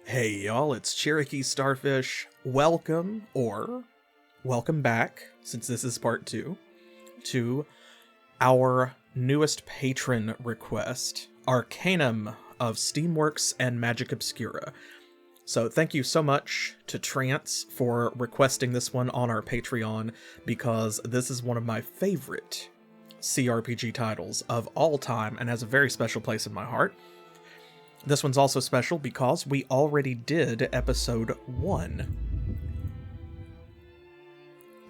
Hey y'all, it's CherokeeStarfish. Welcome, or welcome back, since this is part 2, to our newest patron request, Arcanum of Steamworks and Magic Obscura. So thank you so much to Trance for requesting this one on our Patreon, because this is one of my favorite CRPG titles of all time and has a very special place in my heart. This one's also special because we already did episode 1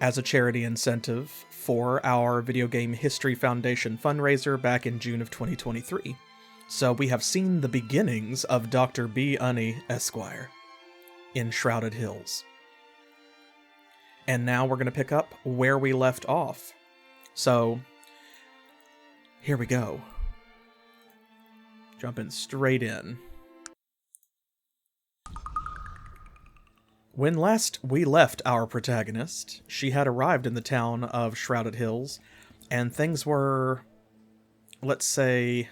as a charity incentive for our Video Game History Foundation fundraiser back in June of 2023. So we have seen the beginnings of Dr. B. Unni, Esquire, in Shrouded Hills. And now we're going to pick up where we left off. So, here we go. Jumping straight in. When last we left our protagonist, she had arrived in the town of Shrouded Hills, and things were, let's say,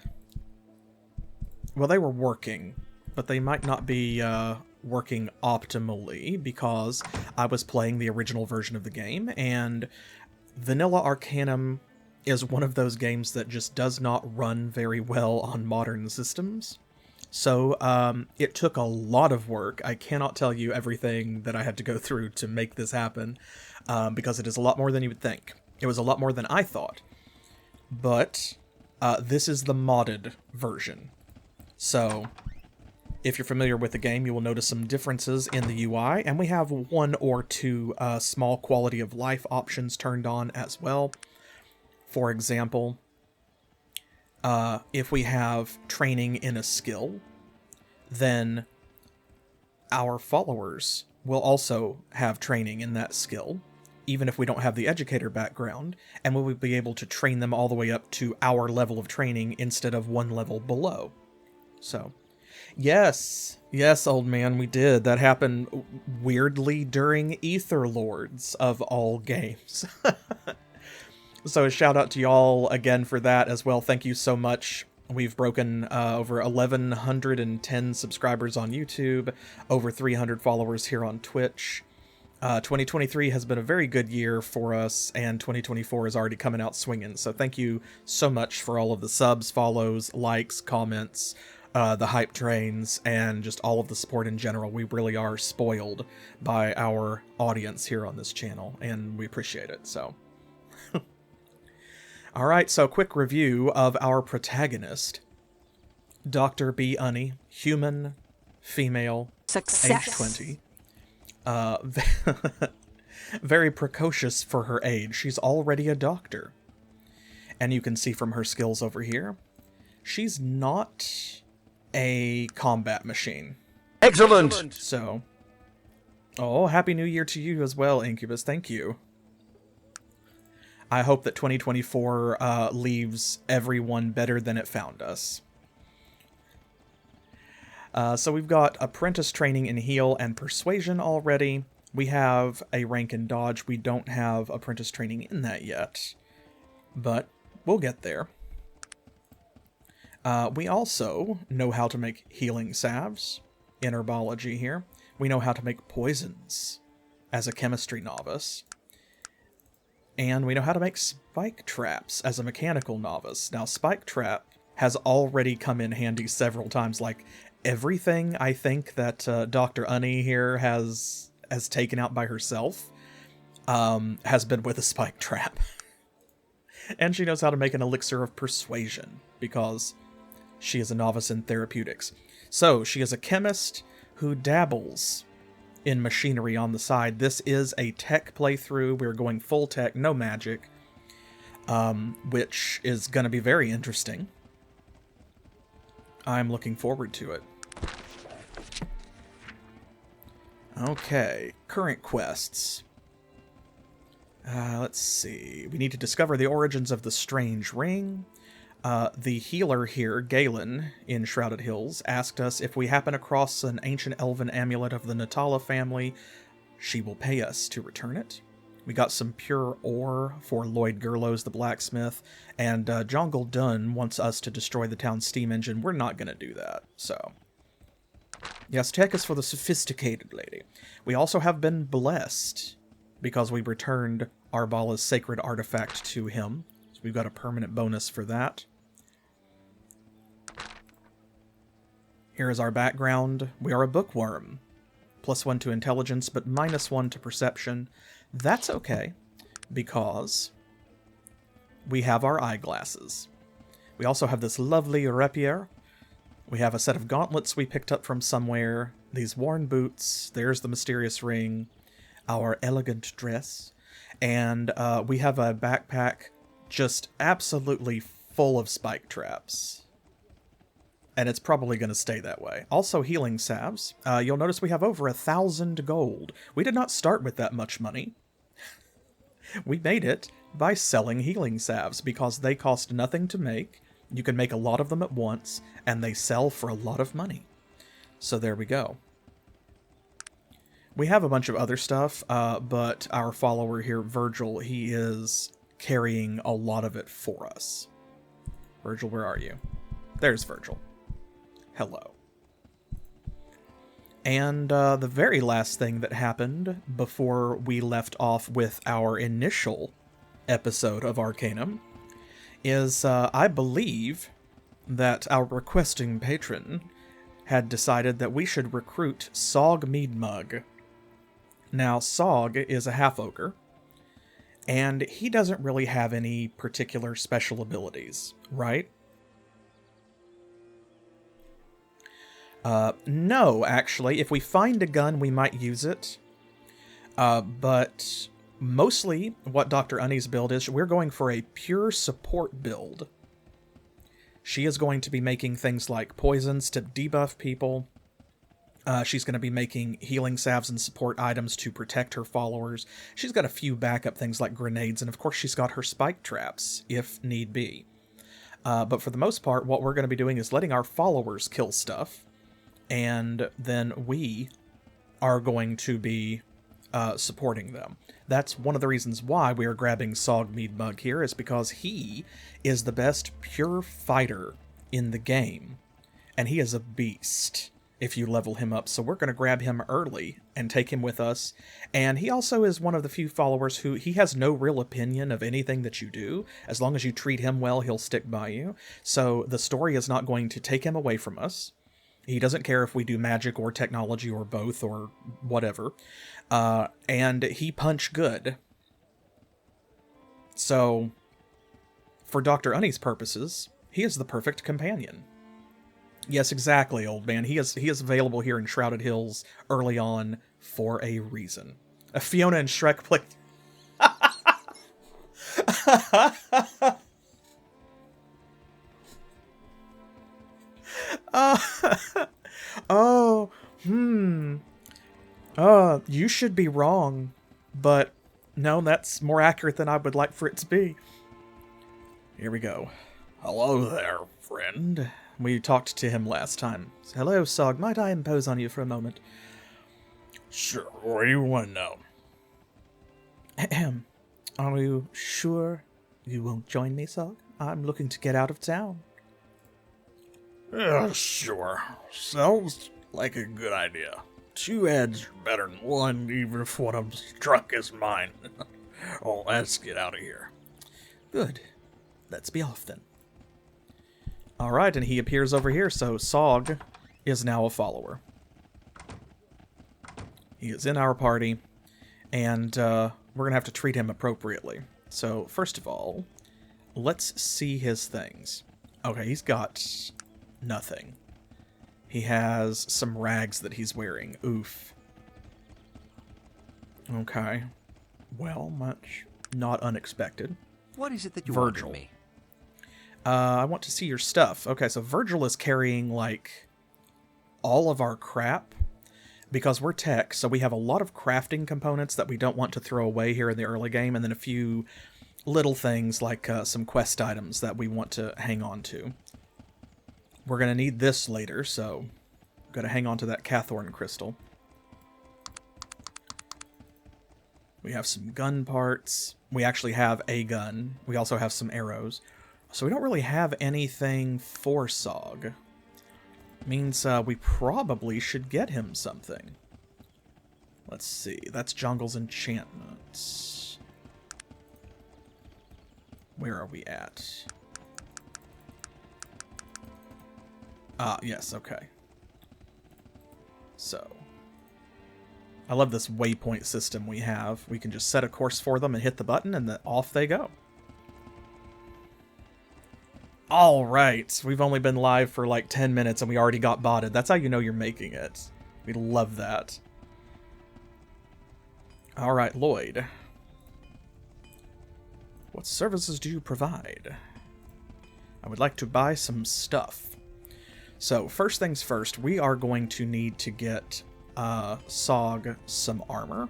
well, they were working, but they might not be working optimally, because I was playing the original version of the game, and Vanilla Arcanum is one of those games that just does not run very well on modern systems. So it took a lot of work. I cannot tell you everything that I had to go through to make this happen, because it is a lot more than you would think. It was a lot more than I thought. But this is the modded version. So if you're familiar with the game, you will notice some differences in the UI, and we have one or two small quality of life options turned on as well. For example, if we have training in a skill, then our followers will also have training in that skill, even if we don't have the educator background, and we will be able to train them all the way up to our level of training instead of one level below. So, yes, old man, we did. That happened weirdly during Ether Lords, of all games. So a shout out to y'all again for that as well. Thank you so much. We've broken over 1,110 subscribers on YouTube, over 300 followers here on Twitch. 2023 has been a very good year for us, and 2024 is already coming out swinging. So thank you so much for all of the subs, follows, likes, comments, the hype trains, and just all of the support in general. We really are spoiled by our audience here on this channel, and we appreciate it. So. Alright, so quick review of our protagonist. Dr. B. Unni, human, female, Success. age 20. Very precocious for her age. She's already a doctor. And you can see from her skills over here, she's not a combat machine. Excellent! So, oh, Happy New Year to you as well, Incubus. Thank you. I hope that 2024 leaves everyone better than it found us. So we've got apprentice training in heal and persuasion already. We have a rank in dodge. We don't have apprentice training in that yet, but we'll get there. We also know how to make healing salves in herbology here. We know how to make poisons as a chemistry novice. And we know how to make spike traps as a mechanical novice. Now, spike trap has already come in handy several times. Like, everything I think that Dr. Unni here has taken out by herself has been with a spike trap. And she knows how to make an elixir of persuasion, because she is a novice in therapeutics. So, she is a chemist who dabbles in machinery on the side. This is a tech playthrough. We're going full tech, no magic, which is going to be very interesting. I'm looking forward to it. Okay, current quests. Let's see. We need to discover the origins of the strange ring. The healer here, Galen, in Shrouded Hills, asked us if we happen across an ancient elven amulet of the Natala family, she will pay us to return it. We got some pure ore for Lloyd Gerlos, the blacksmith, and Jongle Dunn wants us to destroy the town's steam engine. We're not going to do that, so. Yes, tech is for the sophisticated lady. We also have been blessed because we returned Arbala's sacred artifact to him. So we've got a permanent bonus for that. Here is our background. We are a bookworm. +1 to intelligence, but -1 to perception. That's okay, because we have our eyeglasses. We also have this lovely rapier. We have a set of gauntlets we picked up from somewhere. These worn boots. There's the mysterious ring. Our elegant dress. And we have a backpack just absolutely full of spike traps. And it's probably going to stay that way. Also healing salves. You'll notice we have over 1,000 gold. We did not start with that much money. We made it by selling healing salves because they cost nothing to make. You can make a lot of them at once, and they sell for a lot of money. So there we go. We have a bunch of other stuff, but our follower here, Virgil, he is carrying a lot of it for us. Virgil, where are you? There's Virgil. Hello. And the very last thing that happened before we left off with our initial episode of Arcanum is, I believe, that our requesting patron had decided that we should recruit Sog Meadmug. Now, Sog is a half-ogre, and he doesn't really have any particular special abilities, right? No, actually. If we find a gun, we might use it. But mostly what Dr. Unni's build is, we're going for a pure support build. She is going to be making things like poisons to debuff people. She's going to be making healing salves and support items to protect her followers. She's got a few backup things like grenades, and of course she's got her spike traps, if need be. But for the most part, what we're going to be doing is letting our followers kill stuff. And then we are going to be supporting them. That's one of the reasons why we are grabbing Sog Meadmug here, is because he is the best pure fighter in the game. And he is a beast if you level him up. So we're going to grab him early and take him with us. And he also is one of the few followers who, he has no real opinion of anything that you do. As long as you treat him well, he'll stick by you. So the story is not going to take him away from us. He doesn't care if we do magic or technology or both or whatever. And he punch good. So, for Dr. Unni's purposes, he is the perfect companion. Yes, exactly, old man. He is available here in Shrouded Hills early on for a reason. Fiona and Shrek play... you should be wrong, but no, that's more accurate than I would like for it to be. Here we go. Hello there, friend. We talked to him last time. Hello, Sog. Might I impose on you for a moment? Sure. What do you want to know? Ahem. Are you sure you won't join me, Sog? I'm looking to get out of town. Yeah, sure. Sounds like a good idea. 2 heads are better than 1, even if one of them's drunk as mine. Oh, let's get out of here. Good. Let's be off then. Alright, and he appears over here, so Sog is now a follower. He is in our party, and we're going to have to treat him appropriately. So, first of all, let's see his things. Okay, he's got nothing. He has some rags that he's wearing. Oof. Okay. Well, much not unexpected. What is it that you Virgil. want from me? I want to see your stuff. Okay, so Virgil is carrying, like, all of our crap. Because we're tech, so we have a lot of crafting components that we don't want to throw away here in the early game, and then a few little things like some quest items that we want to hang on to. We're going to need this later, so I'm going to hang on to that Cathorn crystal. We have some gun parts. We actually have a gun. We also have some arrows. So we don't really have anything for Sog. Means we probably should get him something. Let's see. That's Jungle's enchantments. Where are we at? Ah, yes, okay. So, I love this waypoint system we have. We can just set a course for them and hit the button, and then off they go. All right, we've only been live for like 10 minutes, and we already got botted. That's how you know you're making it. We love that. All right, Lloyd. What services do you provide? I would like to buy some stuff. So, first things first, we are going to need to get Sog some armor.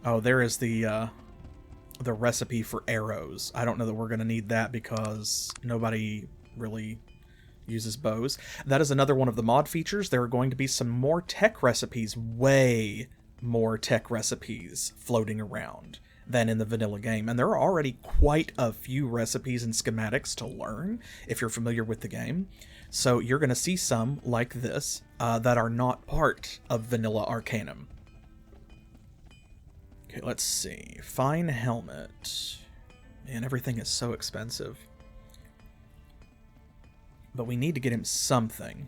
Oh, there is the recipe for arrows. I don't know that we're going to need that because nobody really uses bows. That is another one of the mod features. There are going to be some more tech recipes, way more tech recipes floating around than in the vanilla game. And there are already quite a few recipes and schematics to learn if you're familiar with the game. So you're going to see some like this that are not part of vanilla Arcanum. Okay, let's see. Fine helmet. Man, everything is so expensive. But we need to get him something.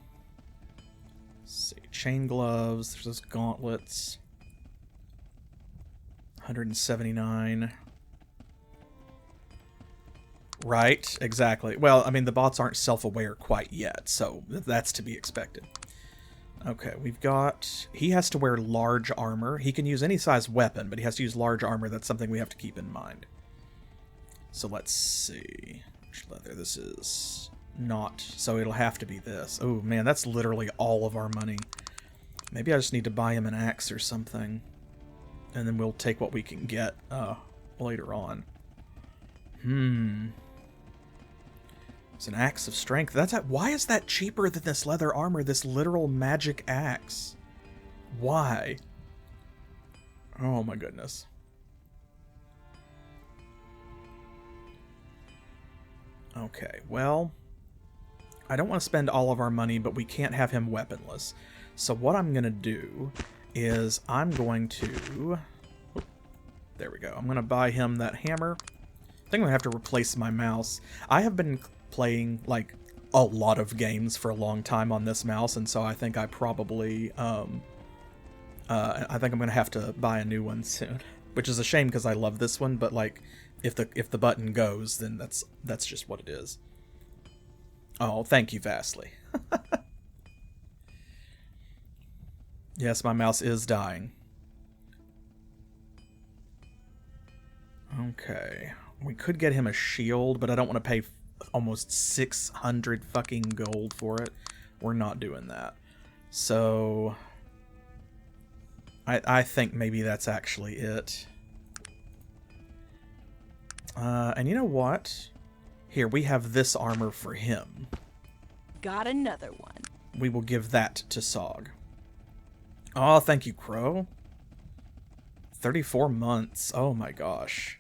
Let's see. Chain gloves. There's those gauntlets. 179. Right, exactly. Well, I mean, the bots aren't self-aware quite yet, so that's to be expected. Okay, we've got... He has to wear large armor. He can use any size weapon, but he has to use large armor. That's something we have to keep in mind. So let's see. Which leather? This is not... So it'll have to be this. Oh, man, that's literally all of our money. Maybe I just need to buy him an axe or something. And then we'll take what we can get later on. It's an axe of strength. Why is that cheaper than this leather armor, this literal magic axe? Why? Oh my goodness. Okay, well, I don't want to spend all of our money, but we can't have him weaponless. So what I'm going to do is I'm going to... There we go. I'm going to buy him that hammer. I think I'm going to have to replace my mouse. I have been playing, like, a lot of games for a long time on this mouse, and so I think I probably, I think I'm going to have to buy a new one soon. Which is a shame because I love this one, but, like, if the button goes, then that's just what it is. Oh, thank you, Vastly. Yes, my mouse is dying. Okay. We could get him a shield, but I don't want to pay almost 600 fucking gold for it. We're not doing that. So... I think maybe that's actually it. And you know what? Here, we have this armor for him. Got another one. We will give that to Sog. Oh, thank you, Crow. 34 months. Oh my gosh.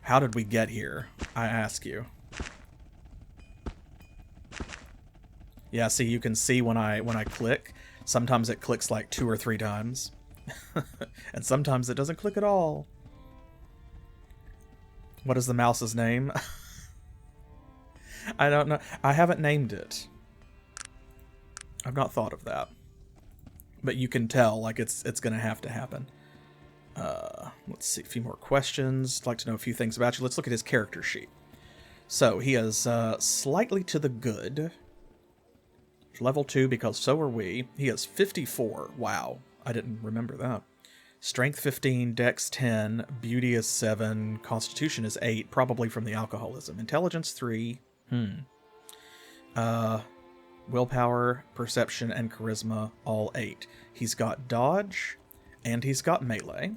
How did we get here? I ask you. Yeah, see, you can see when I click, sometimes it clicks like 2 or 3 times. And sometimes it doesn't click at all. What is the mouse's name? I don't know. I haven't named it. I've not thought of that. But you can tell, like, it's going to have to happen. Let's see, a few more questions. I'd like to know a few things about you. Let's look at his character sheet. So, he is slightly to the good. Level 2, because so are we. He is 54. Wow, I didn't remember that. Strength 15, Dex 10, Beauty is 7, Constitution is 8, probably from the alcoholism. Intelligence 3. Willpower, Perception, and Charisma, all 8. He's got Dodge, and he's got Melee.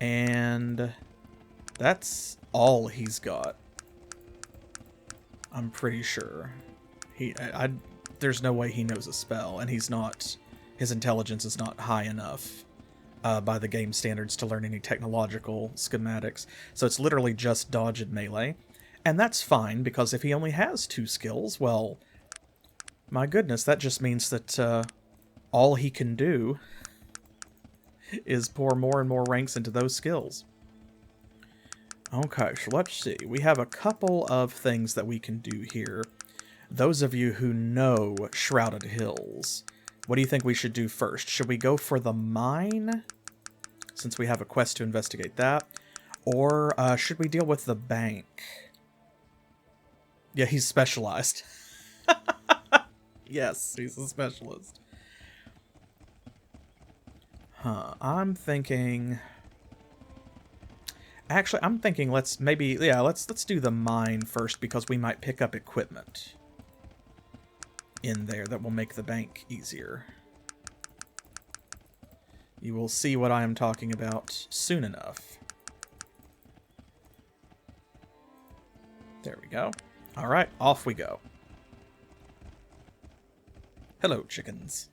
And that's all he's got. I'm pretty sure. There's no way he knows a spell, and his intelligence is not high enough by the game standards to learn any technological schematics. So it's literally just Dodge and Melee. And that's fine, because if he only has 2 skills, well, my goodness, that just means that all he can do is pour more and more ranks into those skills. Okay, so let's see. We have a couple of things that we can do here. Those of you who know Shrouded Hills, what do you think we should do first? Should we go for the mine, since we have a quest to investigate that? Or should we deal with the bank? Yeah, he's specialized. Yes, he's a specialist. Huh, I'm thinking... Actually, I'm thinking let's do the mine first, because we might pick up equipment in there that will make the bank easier. You will see what I am talking about soon enough. There we go. Alright, off we go. Hello, chickens.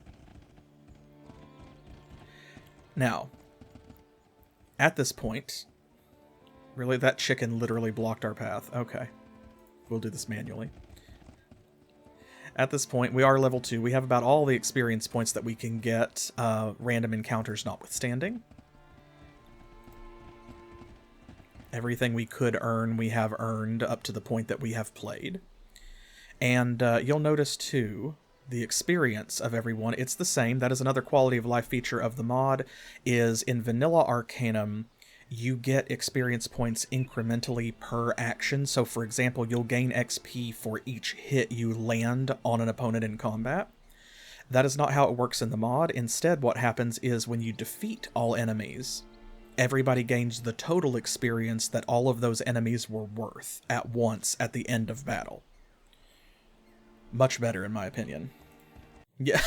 Now, at this point... Really, that chicken literally blocked our path. Okay. We'll do this manually. At this point, we are level 2. We have about all the experience points that we can get, random encounters notwithstanding. Everything we could earn, we have earned up to the point that we have played. And you'll notice, too, the experience of everyone. It's the same. That is another quality of life feature of the mod, is in Vanilla Arcanum, you get experience points incrementally per action. So, for example, you'll gain XP for each hit you land on an opponent in combat. That is not how it works in the mod. Instead, what happens is when you defeat all enemies, everybody gains the total experience that all of those enemies were worth at once at the end of battle. Much better, in my opinion. Yeah.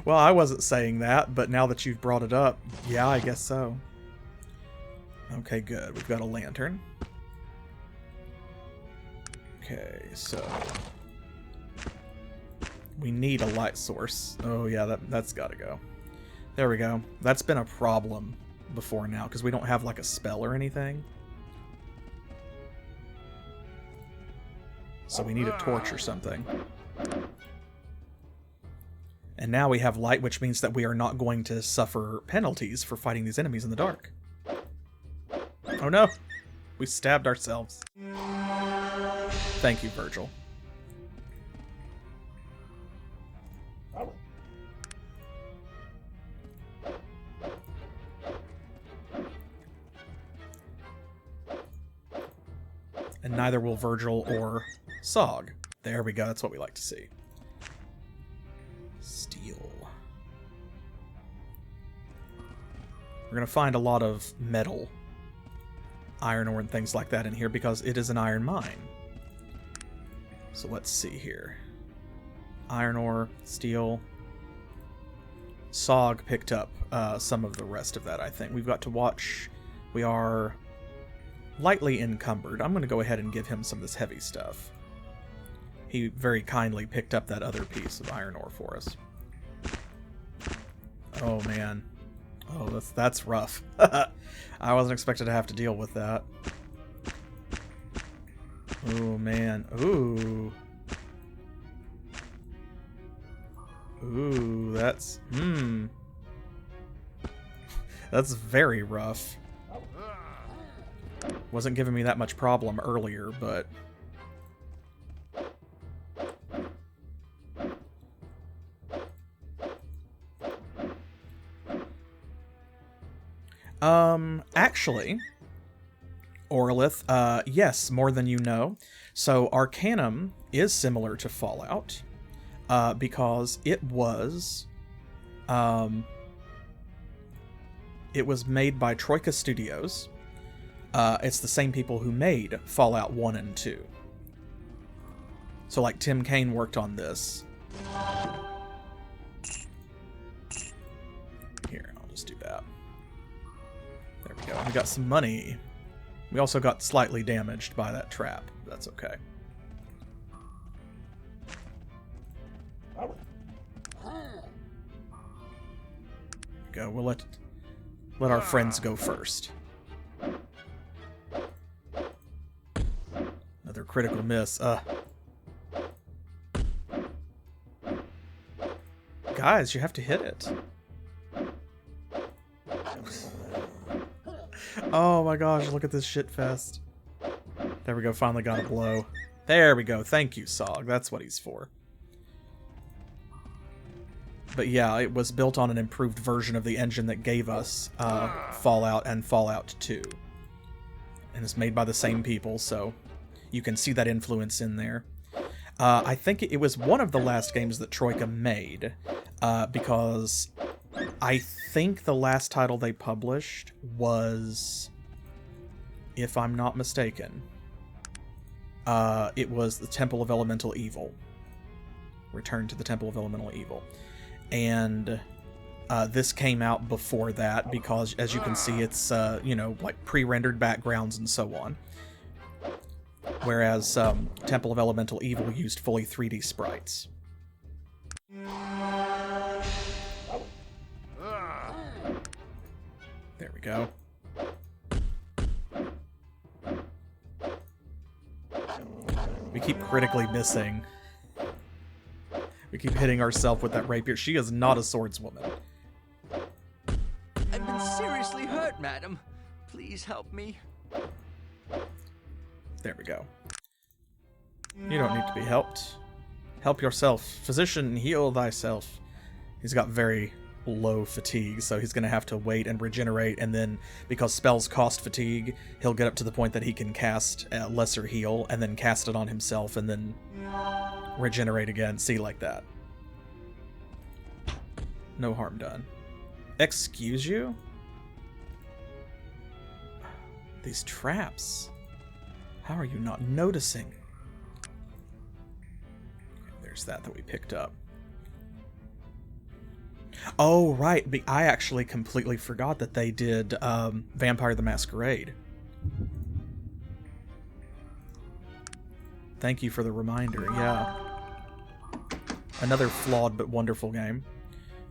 Well, I wasn't saying that, but now that you've brought it up, yeah, I guess so. Okay, good. We've got a lantern. Okay, so... we need a light source. Oh, yeah, that's gotta go. There we go. That's been a problem before now, because we don't have, like, a spell or anything. So we need a torch or something. And now we have light, which means that we are not going to suffer penalties for fighting these enemies in the dark. Oh no! We stabbed ourselves. Thank you, Virgil. And neither will Virgil or Sog. There we go, that's what we like to see. Steel. We're going to find a lot of metal, iron ore and things like that in here because it is an iron mine. So let's see here. Iron ore, steel. Sog picked up some of the rest of that, I think. We've got to watch. We are lightly encumbered. I'm going to go ahead and give him some of this heavy stuff. He very kindly picked up that other piece of iron ore for us. Oh, man. Oh, that's rough. I wasn't expected to have to deal with that. Oh, man. Ooh. Ooh, that's... That's very rough. Wasn't giving me that much problem earlier, but... Actually, Orlith, yes, more than you know. So Arcanum is similar to Fallout, because it was made by Troika Studios. It's the same people who made Fallout 1 and 2. So, like, Tim Kaine worked on this. Here, I'll just do that. There we go. We got some money. We also got slightly damaged by that trap. That's okay. Go. We'll let our friends go first. critical miss. Guys, you have to hit it. Oh my gosh, look at this shit fest. There we go, finally got a blow. There we go, thank you, Sog. That's what he's for. But yeah, it was built on an improved version of the engine that gave us Fallout and Fallout 2. And it's made by the same people, so you can see that influence in there. I think it was one of the last games that Troika made, because I think the last title they published was, if I'm not mistaken, it was the Temple of Elemental Evil. Return to the Temple of Elemental Evil. And this came out before that because, as you can see, it's, you know, like pre-rendered backgrounds and so on. Whereas Temple of Elemental Evil used fully 3D sprites. There we go. We keep critically missing. We keep hitting ourselves with that rapier. She is not a swordswoman. I've been seriously hurt, madam. Please help me. There we go. You don't need to be helped. Help yourself. Physician, heal thyself. He's got very low fatigue, so he's going to have to wait and regenerate, and then, because spells cost fatigue, he'll get up to the point that he can cast Lesser Heal, and then cast it on himself, and then regenerate again. See, like that. No harm done. Excuse you? These traps. How are you not noticing? There's that we picked up. Oh, right. I actually completely forgot that they did Vampire the Masquerade. Thank you for the reminder, yeah. Another flawed but wonderful game.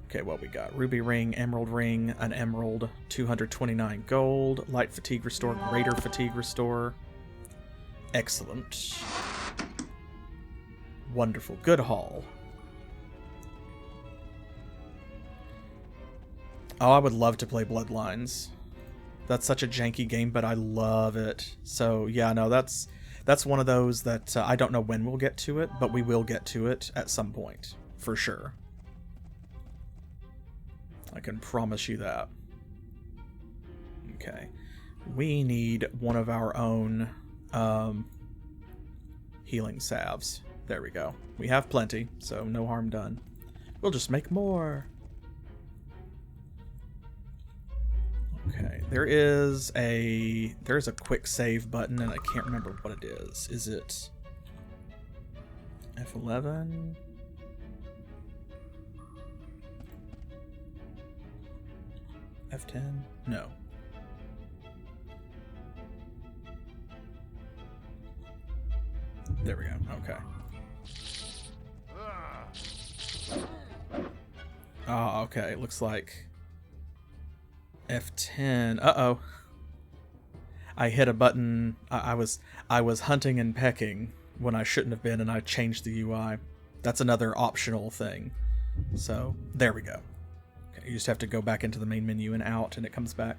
Okay, what we got? Ruby Ring, Emerald Ring, an Emerald, 229 gold, Light Fatigue Restore, Greater Fatigue Restore. Excellent. Wonderful. Good haul. Oh, I would love to play Bloodlines. That's such a janky game, but I love it. So, yeah, no, that's one of those that I don't know when we'll get to it, but we will get to it at some point, for sure. I can promise you that. Okay. We need one of our own healing salves. There we go. We have plenty, so no harm done. We'll just make more. Okay, there's a quick save button, and I can't remember what it is. Is it F11? F10? No. There we go. Okay. Oh, okay. It looks like F10. Uh-oh. I hit a button. I was hunting and pecking when I shouldn't have been, and I changed the UI. That's another optional thing. So, there we go. Okay, you just have to go back into the main menu and out, and it comes back.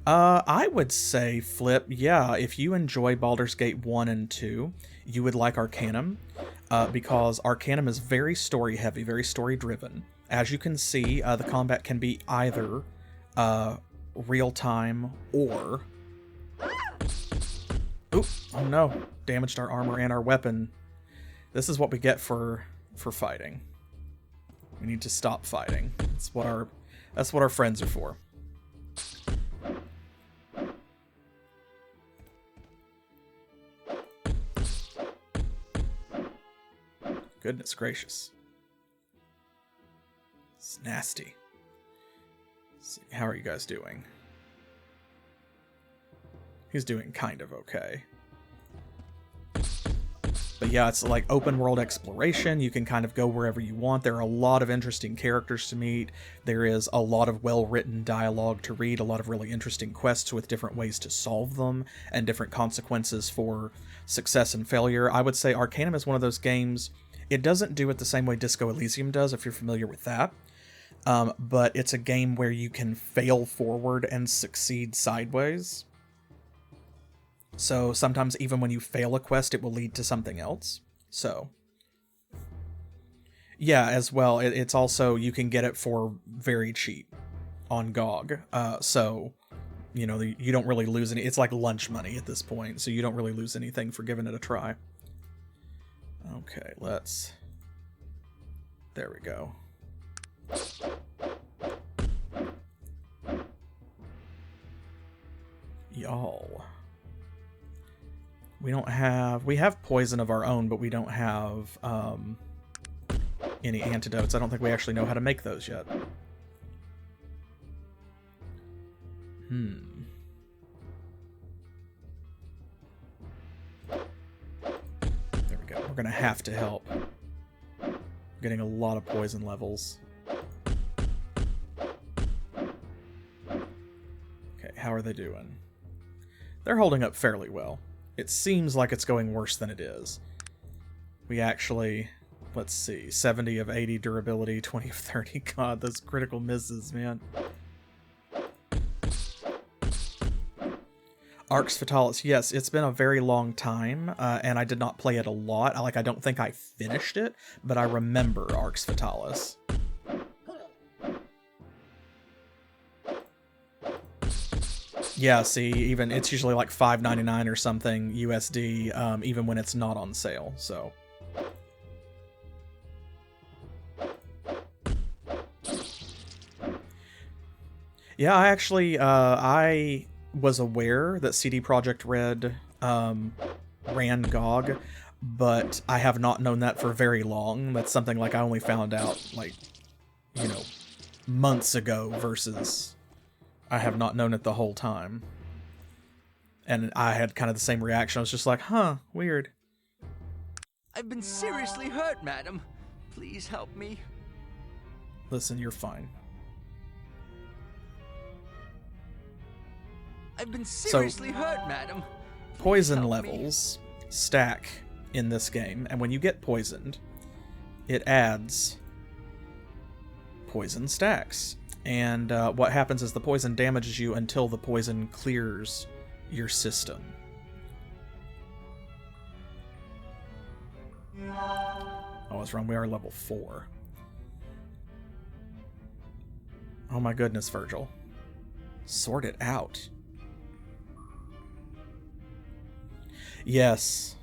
I would say, Flip, yeah, if you enjoy Baldur's Gate 1 and 2, you would like Arcanum, because Arcanum is very story-heavy, very story-driven. As you can see, the combat can be either real-time or... Oop, oh no, damaged our armor and our weapon. This is what we get for fighting. We need to stop fighting. That's what our friends are for. Goodness gracious. It's nasty. Let's see, how are you guys doing? He's doing kind of okay. But yeah, it's like open world exploration. You can kind of go wherever you want. There are a lot of interesting characters to meet. There is a lot of well-written dialogue to read, a lot of really interesting quests with different ways to solve them, and different consequences for success and failure. I would say Arcanum is one of those games. It doesn't do it the same way Disco Elysium does, if you're familiar with that. But it's a game where you can fail forward and succeed sideways. So sometimes even when you fail a quest, it will lead to something else. So yeah, as well, it's also, you can get it for very cheap on GOG. So, you know, you don't really lose any. It's like lunch money at this point, so you don't really lose anything for giving it a try. Okay, there we go. Y'all. We have poison of our own, but we don't have any antidotes. I don't think we actually know how to make those yet. There we go. We're gonna have to help. We're getting a lot of poison levels. Okay, how are they doing? They're holding up fairly well. It seems like it's going worse than it is. We actually, let's see, 70 of 80 durability, 20 of 30. God, those critical misses, man. Arx Fatalis, yes, it's been a very long time, and I did not play it a lot. I don't think I finished it, but I remember Arx Fatalis. Yeah, see, even it's usually like $5.99 or something USD, even when it's not on sale, so. Yeah, I actually, I was aware that CD Projekt Red ran GOG, but I have not known that for very long. That's something like I only found out, like, you know, months ago versus I have not known it the whole time. And I had kind of the same reaction. I was just like, huh, weird. I've been seriously hurt, madam. Please help me. Listen, you're fine. I've been seriously hurt, madam. Poison levels stack in this game, and when you get poisoned, it adds poison stacks. And what happens is the poison damages you until the poison clears your system. Oh, I was wrong. We are level 4. Oh my goodness, Virgil. Sort it out. Yes.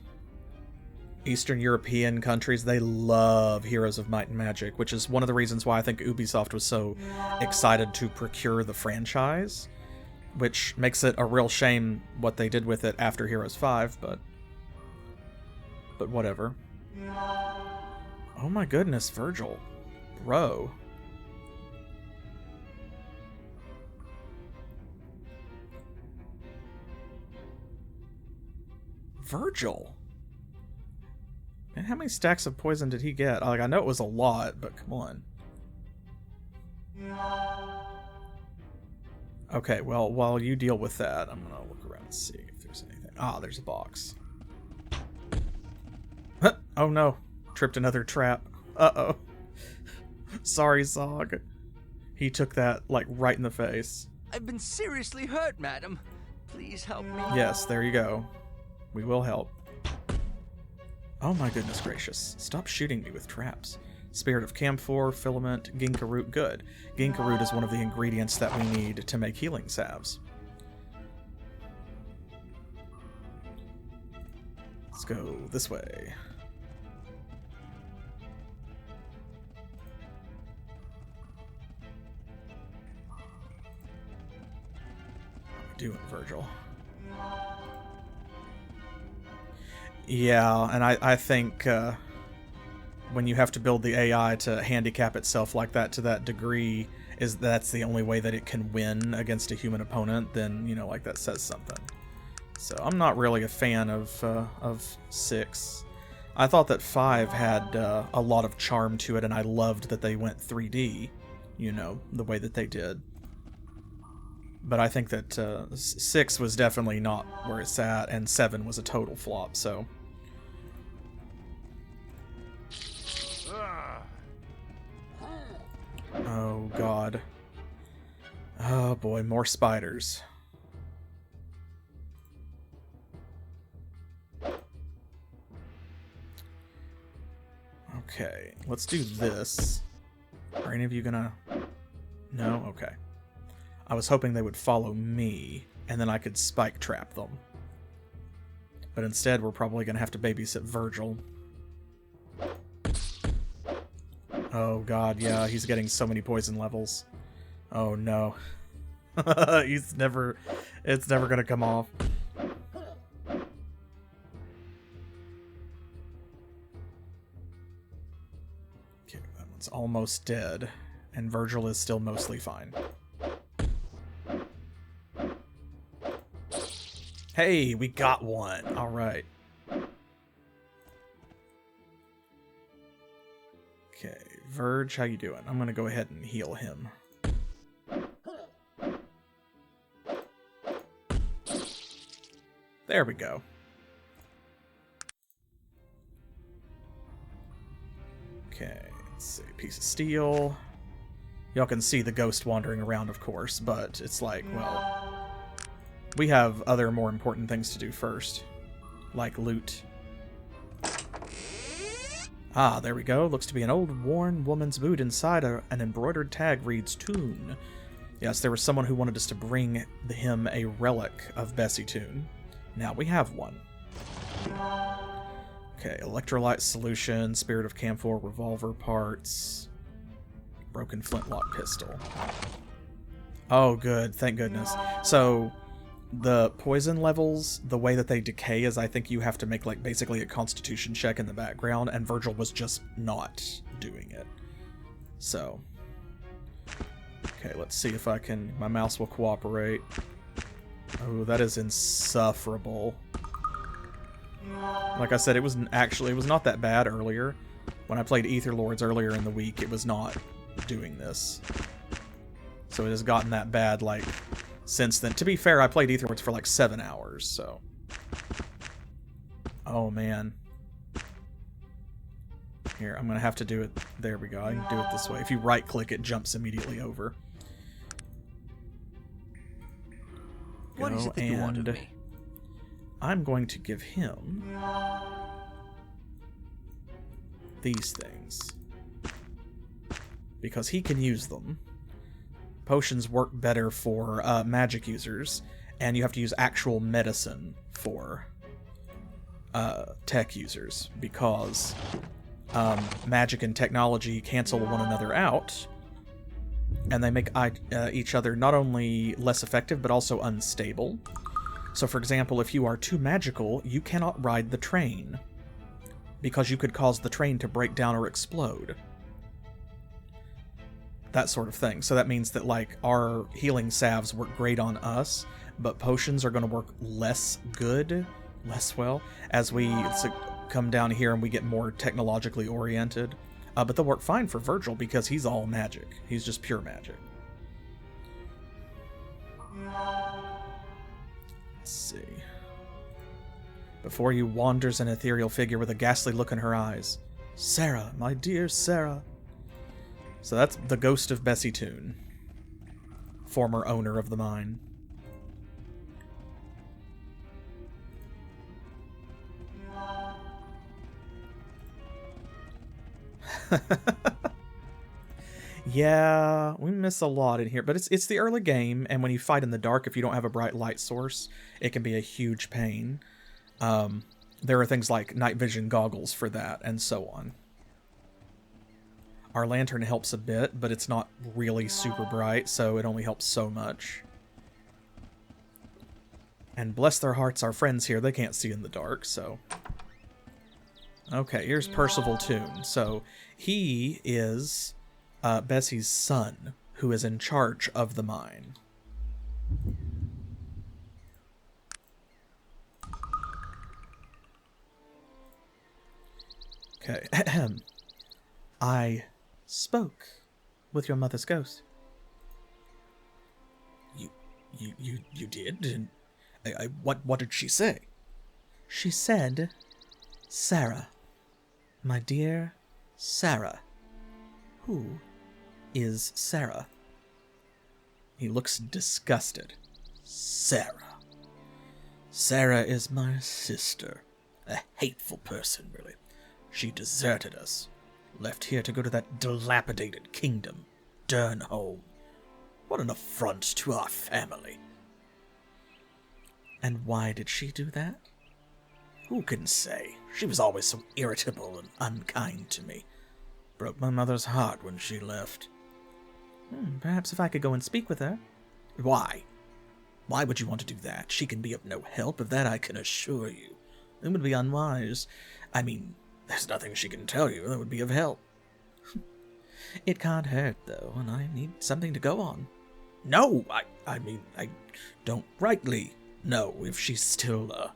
Eastern European countries, they love Heroes of Might and Magic, which is one of the reasons why I think Ubisoft was so excited to procure the franchise, which makes it a real shame what they did with it after Heroes 5, but whatever. Oh my goodness, Virgil. Bro. Virgil. Man, how many stacks of poison did he get? Like, I know it was a lot, but come on. Okay, well, while you deal with that, I'm gonna look around and see if there's anything. Ah, there's a box. Oh no. Tripped another trap. Uh-oh. Sorry, Zog. He took that, like, right in the face. I've been seriously hurt, madam. Please help me. Yes, there you go. We will help. Oh my goodness gracious. Stop shooting me with traps. Spirit of Camphor, Filament, Ginkgo Root. Good. Ginkgo Root is one of the ingredients that we need to make healing salves. Let's go this way. How are we doing, Virgil? Yeah, and I think when you have to build the AI to handicap itself like that to that degree, that's the only way that it can win against a human opponent, then, you know, like, that says something. So I'm not really a fan of 6. I thought that 5 had a lot of charm to it, and I loved that they went 3D, you know, the way that they did. But I think that 6 was definitely not where it's at, and 7 was a total flop, so... Oh, God. Oh, boy, more spiders. Okay, let's do this. Are any of you gonna... No? Okay. I was hoping they would follow me, and then I could spike trap them. But instead, we're probably gonna have to babysit Virgil. Oh god, yeah, he's getting so many poison levels. Oh no. It's never gonna come off. Okay, that one's almost dead, and Virgil is still mostly fine. Hey, we got one! Alright. Okay, Verge, how you doing? I'm gonna go ahead and heal him. There we go. Okay, let's see. Piece of steel. Y'all can see the ghost wandering around, of course, but it's like, well... We have other more important things to do first. Like loot. Ah, there we go. Looks to be an old, worn woman's boot. Inside an embroidered tag reads Toon. Yes, there was someone who wanted us to bring him a relic of Bessie Toon. Now we have one. Okay, electrolyte solution, spirit of camphor, revolver parts, broken flintlock pistol. Oh, good. Thank goodness. So... the poison levels, the way that they decay is I think you have to make like basically a constitution check in the background, and Virgil was just not doing it. So, okay, let's see if I can, my mouse will cooperate. Oh, that is insufferable. Like I said, it was not that bad earlier. When I played Aether Lords earlier in the week, it was not doing this. So it has gotten that bad, like, since then. To be fair, I played Aether Lords for like 7 hours, so... Oh, man. Here, I'm gonna have to do it... There we go, I can do it this way. If you right-click, it jumps immediately over. What is it that you want of me? I'm going to give him... these things. Because he can use them. Potions work better for magic users, and you have to use actual medicine for tech users, because magic and technology cancel one another out, and they make each other not only less effective, but also unstable. So for example, if you are too magical, you cannot ride the train, because you could cause the train to break down or explode. That sort of thing. So that means that, like, our healing salves work great on us, but potions are going to work less well, as we come down here and we get more technologically oriented. But they'll work fine for Virgil, because he's all magic. He's just pure magic. Let's see. Before you wanders an ethereal figure with a ghastly look in her eyes. Sarah, my dear Sarah. So that's the ghost of Bessie Toon, former owner of the mine. Yeah, we miss a lot in here, but it's the early game, and when you fight in the dark, if you don't have a bright light source, it can be a huge pain. There are things like night vision goggles for that, and so on. Our lantern helps a bit, but it's not really super bright, so it only helps so much. And bless their hearts, our friends here, they can't see in the dark, so... Okay, here's Percival Toon. So, he is Bessie's son, who is in charge of the mine. Okay. I spoke with your mother's ghost. You did? And what did she say? She said, Sarah, my dear Sarah. Who is Sarah? He looks disgusted. Sarah. Sarah is my sister. A hateful person, really. She deserted us. Left here to go to that dilapidated kingdom, Durnholm. What an affront to our family. And why did she do that? Who can say? She was always so irritable and unkind to me. Broke my mother's heart when she left. Perhaps if I could go and speak with her. Why? Why would you want to do that? She can be of no help, of that I can assure you. It would be unwise. I mean, there's nothing she can tell you that would be of help. It can't hurt, though, and I need something to go on. No, I mean, I don't rightly know if she's still,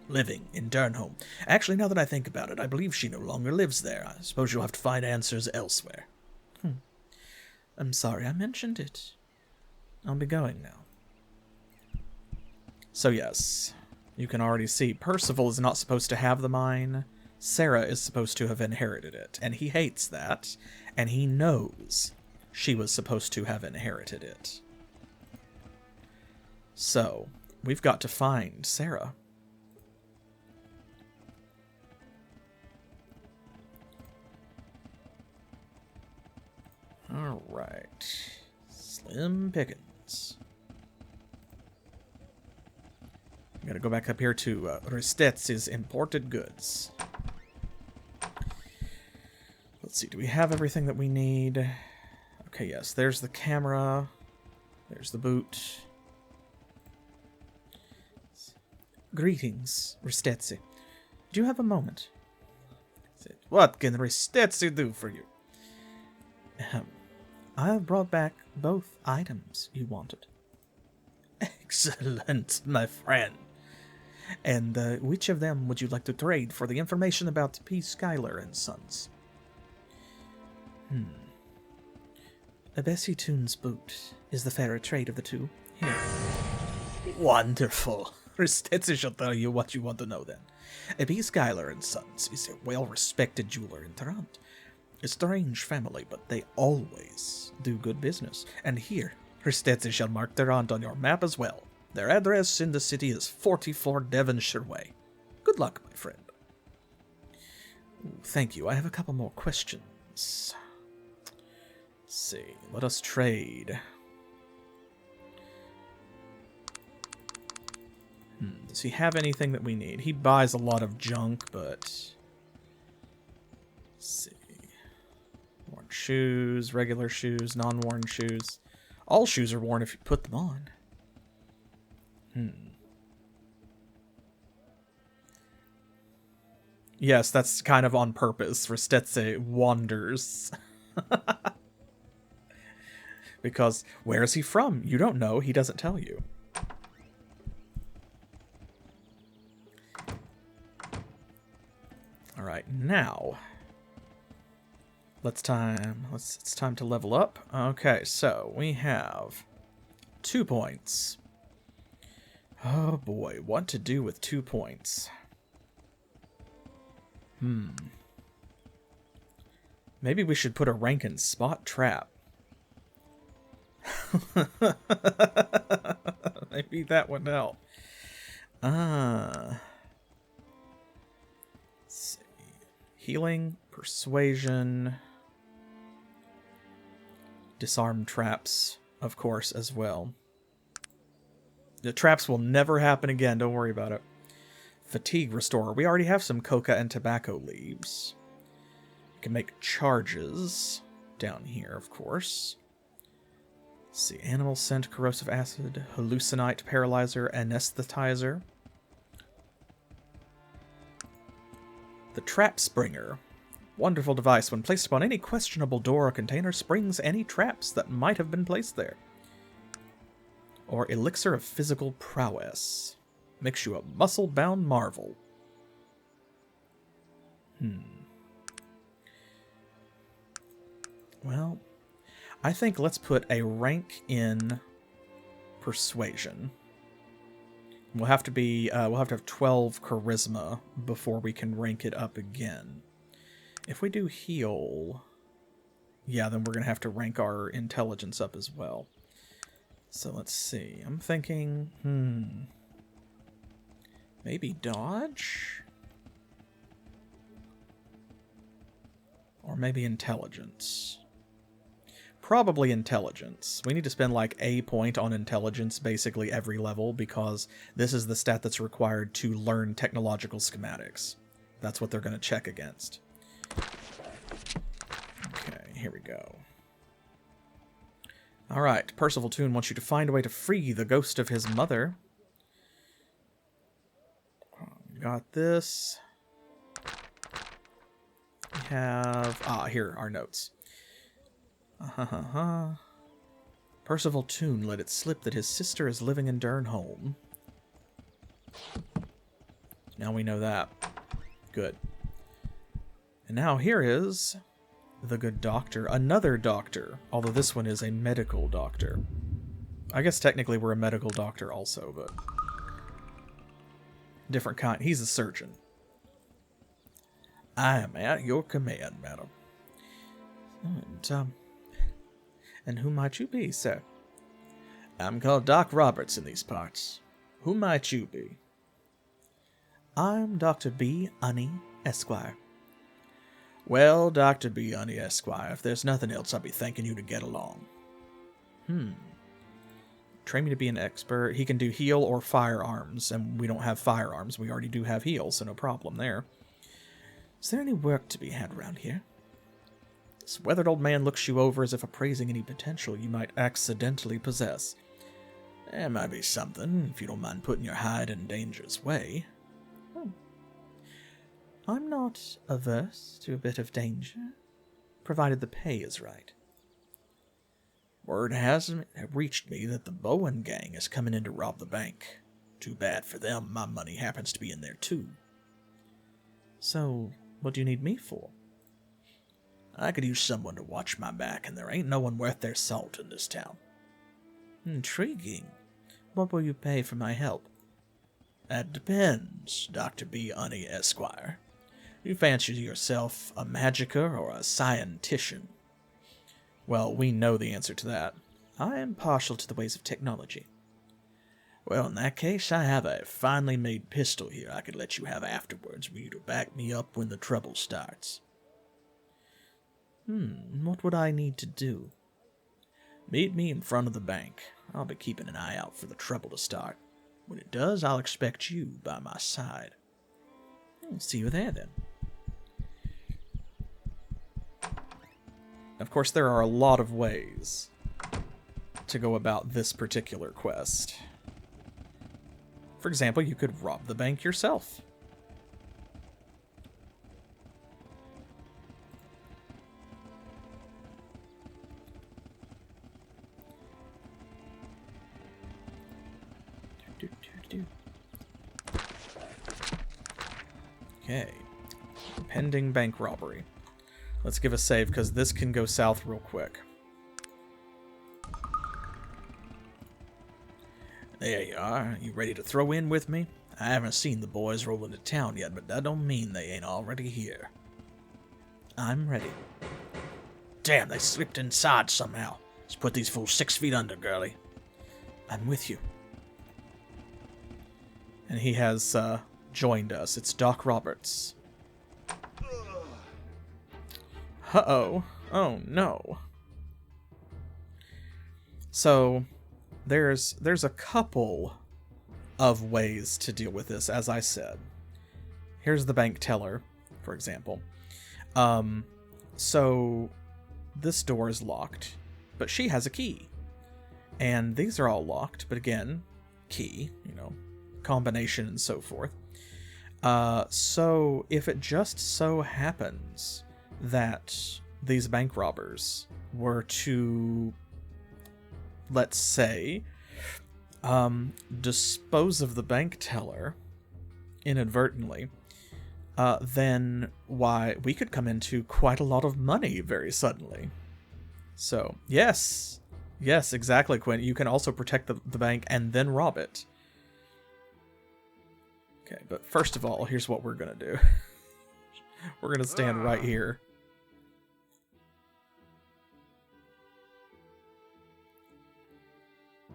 living in Durnholm. Actually, now that I think about it, I believe she no longer lives there. I suppose you'll have to find answers elsewhere. I'm sorry I mentioned it. I'll be going now. So yes, you can already see Percival is not supposed to have the mine. Sarah is supposed to have inherited it, and he hates that, and he knows she was supposed to have inherited it. So, we've got to find Sarah. Alright. Slim pickings. I'm gonna go back up here to Ristetz's imported goods. Let's see, do we have everything that we need? Okay, yes, there's the camera. There's the boot. Greetings, Ristetzi. Do you have a moment? What can Ristetzi do for you? I have brought back both items you wanted. Excellent, my friend. And which of them would you like to trade for the information about P. Schuyler and Sons? A Bessie Toon's boot is the fairer trade of the two. Here. Wonderful. Ristetzi shall tell you what you want to know then. A P. Schuyler and Sons is a well-respected jeweler in Tarant. A strange family, but they always do good business. And here, Ristetzi shall mark Tarant on your map as well. Their address in the city is 44 Devonshire Way. Good luck, my friend. Thank you. I have a couple more questions. Let's see. Let us trade. Does he have anything that we need? He buys a lot of junk, but... Let's see. Worn shoes, regular shoes, non-worn shoes. All shoes are worn if you put them on. Yes, that's kind of on purpose. Ristetzi wanders. Because where is he from? You don't know. He doesn't tell you. Alright, now... it's time to level up. Okay, so we have 2 points. Oh boy, what to do with 2 points? Maybe we should put a rank in spot trap. Maybe that would help. Let's see. Healing, persuasion, disarm traps, of course, as well. The traps will never happen again, don't worry about it. Fatigue Restorer. We already have some coca and tobacco leaves. We can make charges down here, of course. Let's see. Animal Scent, Corrosive Acid, Hallucinite, Paralyzer, Anesthetizer. The Trap Springer. Wonderful device. When placed upon any questionable door or container, springs any traps that might have been placed there. Or Elixir of Physical Prowess. Makes you a muscle-bound marvel. Well, I think let's put a rank in persuasion. We'll have to have 12 charisma before we can rank it up again. If we do heal, yeah, then we're going to have to rank our intelligence up as well. So let's see. I'm thinking, maybe dodge? Or maybe intelligence. Probably intelligence. We need to spend like a point on intelligence basically every level because this is the stat that's required to learn technological schematics. That's what they're going to check against. Okay, here we go. Alright, Percival Toon wants you to find a way to free the ghost of his mother. Got this. We have... here, our notes. Percival Toon let it slip that his sister is living in Durnholm. Now we know that. Good. And now here is the good doctor. Another doctor, although this one is a medical doctor. I guess technically we're a medical doctor also, but... different kind. He's a surgeon. I am at your command, madam. And who might you be, sir? I'm called Doc Roberts in these parts. Who might you be? I'm Dr. B. Unni, Esquire. Well, Dr. B. Unni, Esquire, if there's nothing else, I'll be thanking you to get along. Train me to be an expert. He can do heal or firearms, and we don't have firearms. We already do have heal, so no problem there. Is there any work to be had around here? This weathered old man looks you over as if appraising any potential you might accidentally possess. There might be something, if you don't mind putting your hide in danger's way. I'm not averse to a bit of danger, provided the pay is right. Word has reached me that the Bowen gang is coming in to rob the bank. Too bad for them, my money happens to be in there too. So, what do you need me for? I could use someone to watch my back, and there ain't no one worth their salt in this town. Intriguing. What will you pay for my help? That depends, Dr. B. Unni, Esquire. You fancy yourself a magicier or a scientician? Well, we know the answer to that. I am partial to the ways of technology. Well, in that case, I have a finely made pistol here I could let you have afterwards for you to back me up when the trouble starts. What would I need to do? Meet me in front of the bank. I'll be keeping an eye out for the trouble to start. When it does, I'll expect you by my side. I'll see you there, then. Of course, there are a lot of ways to go about this particular quest. For example, you could rob the bank yourself. Okay. Pending bank robbery. Let's give a save, because this can go south real quick. There you are. You ready to throw in with me? I haven't seen the boys roll into town yet, but that don't mean they ain't already here. I'm ready. Damn, they slipped inside somehow. Let's put these fools 6 feet under, girlie. I'm with you. And he has joined us. It's Doc Roberts. Uh-oh. Oh, no. So, there's a couple of ways to deal with this, as I said. Here's the bank teller, for example. So, this door is locked, but she has a key. And these are all locked, but again, key, combination and so forth. So, if it just so happens that these bank robbers were to, let's say, dispose of the bank teller inadvertently, then why, we could come into quite a lot of money very suddenly. So, yes. Yes, exactly, Quinn. You can also protect the bank and then rob it. Okay, but first of all, here's what we're going to do. We're going to stand right here.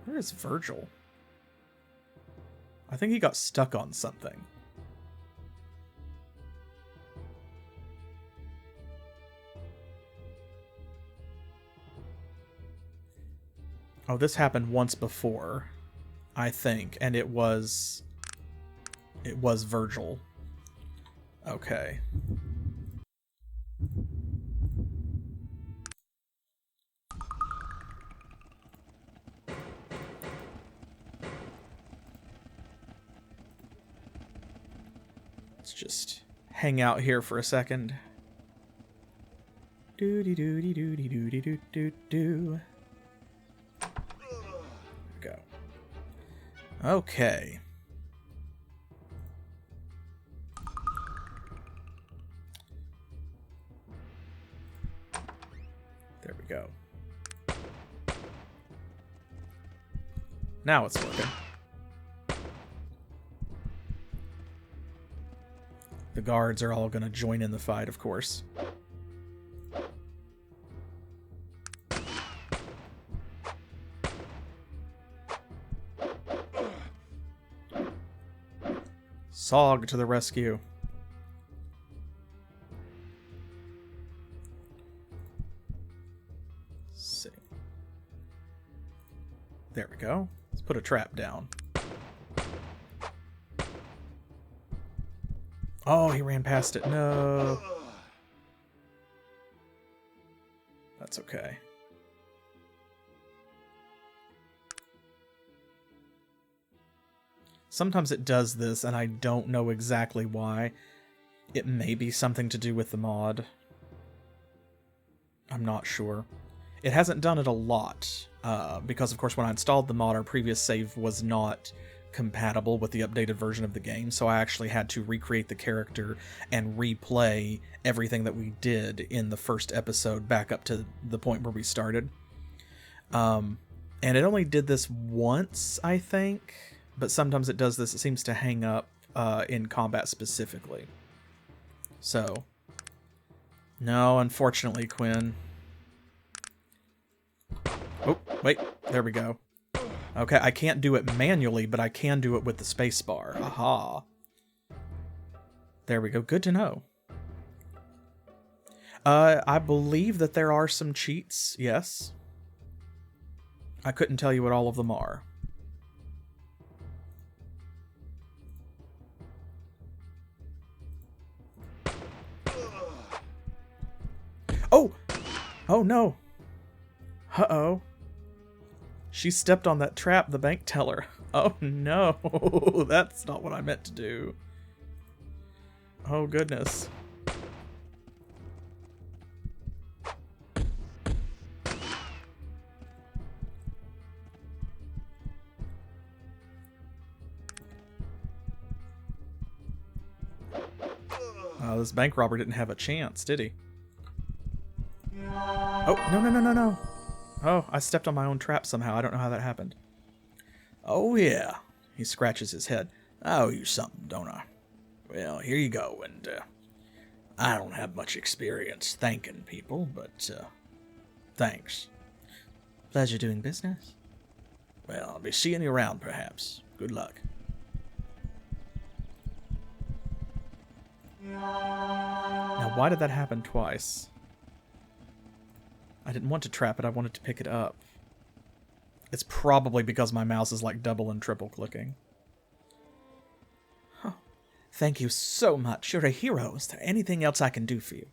Where is Virgil? I think he got stuck on something. Oh, this happened once before, I think, and it was Virgil. Okay. Let's just hang out here for a second. Doody doody doody doody doo doo doo. Go. Okay. There we go. Now it's working. The guards are all going to join in the fight, of course. Sog to the rescue. Let's see. There we go. Let's put a trap down. Oh, he ran past it. No. That's okay. Sometimes it does this, and I don't know exactly why. It may be something to do with the mod. I'm not sure. It hasn't done it a lot, because of course when I installed the mod, our previous save was not compatible with the updated version of the game, so I actually had to recreate the character and replay everything that we did in the first episode back up to the point where we started. And it only did this once, I think, but sometimes it does this. It seems to hang up in combat specifically. So, no, unfortunately, Quinn. Oh, wait, there we go. Okay, I can't do it manually, but I can do it with the spacebar. Aha. There we go. Good to know. I believe that there are some cheats, yes. I couldn't tell you what all of them are. Oh! Oh no! Uh-oh. She stepped on that trap, the bank teller. Oh no, that's not what I meant to do. Oh goodness. This bank robber didn't have a chance, did he? Oh, no, no, no, no, no. Oh, I stepped on my own trap somehow. I don't know how that happened. Oh, yeah. He scratches his head. I owe you something, don't I? Well, here you go, and, I don't have much experience thanking people, but, thanks. Pleasure doing business. Well, I'll be seeing you around, perhaps. Good luck. Now, why did that happen twice? I didn't want to trap it, I wanted to pick it up. It's probably because my mouse is like double and triple clicking. Oh, thank you so much. You're a hero. Is there anything else I can do for you?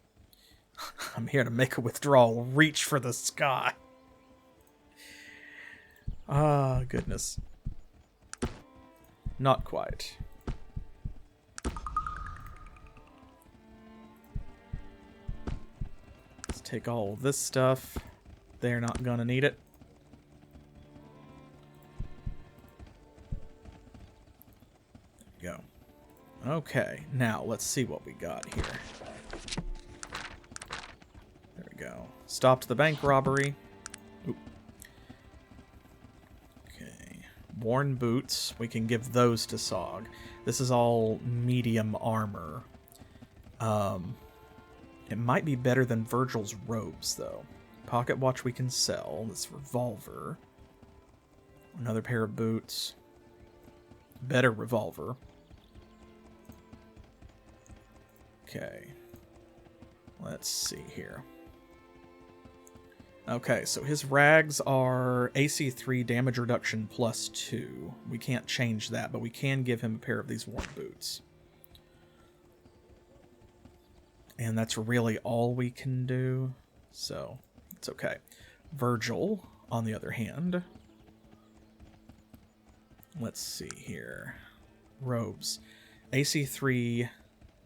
I'm here to make a withdrawal. Reach for the sky. Ah, goodness. Not quite. Take all this stuff. They're not gonna need it. There we go. Okay, now let's see what we got here. There we go. Stopped the bank robbery. Oop. Okay. Worn boots. We can give those to Sog. This is all medium armor. It might be better than Virgil's robes, though. Pocket watch we can sell. This revolver. Another pair of boots. Better revolver. Okay. Let's see here. Okay, so his rags are AC 3 damage reduction plus 2. We can't change that, but we can give him a pair of these worn boots. And that's really all we can do, so it's okay. Virgil, on the other hand. Let's see here. Robes. AC 3,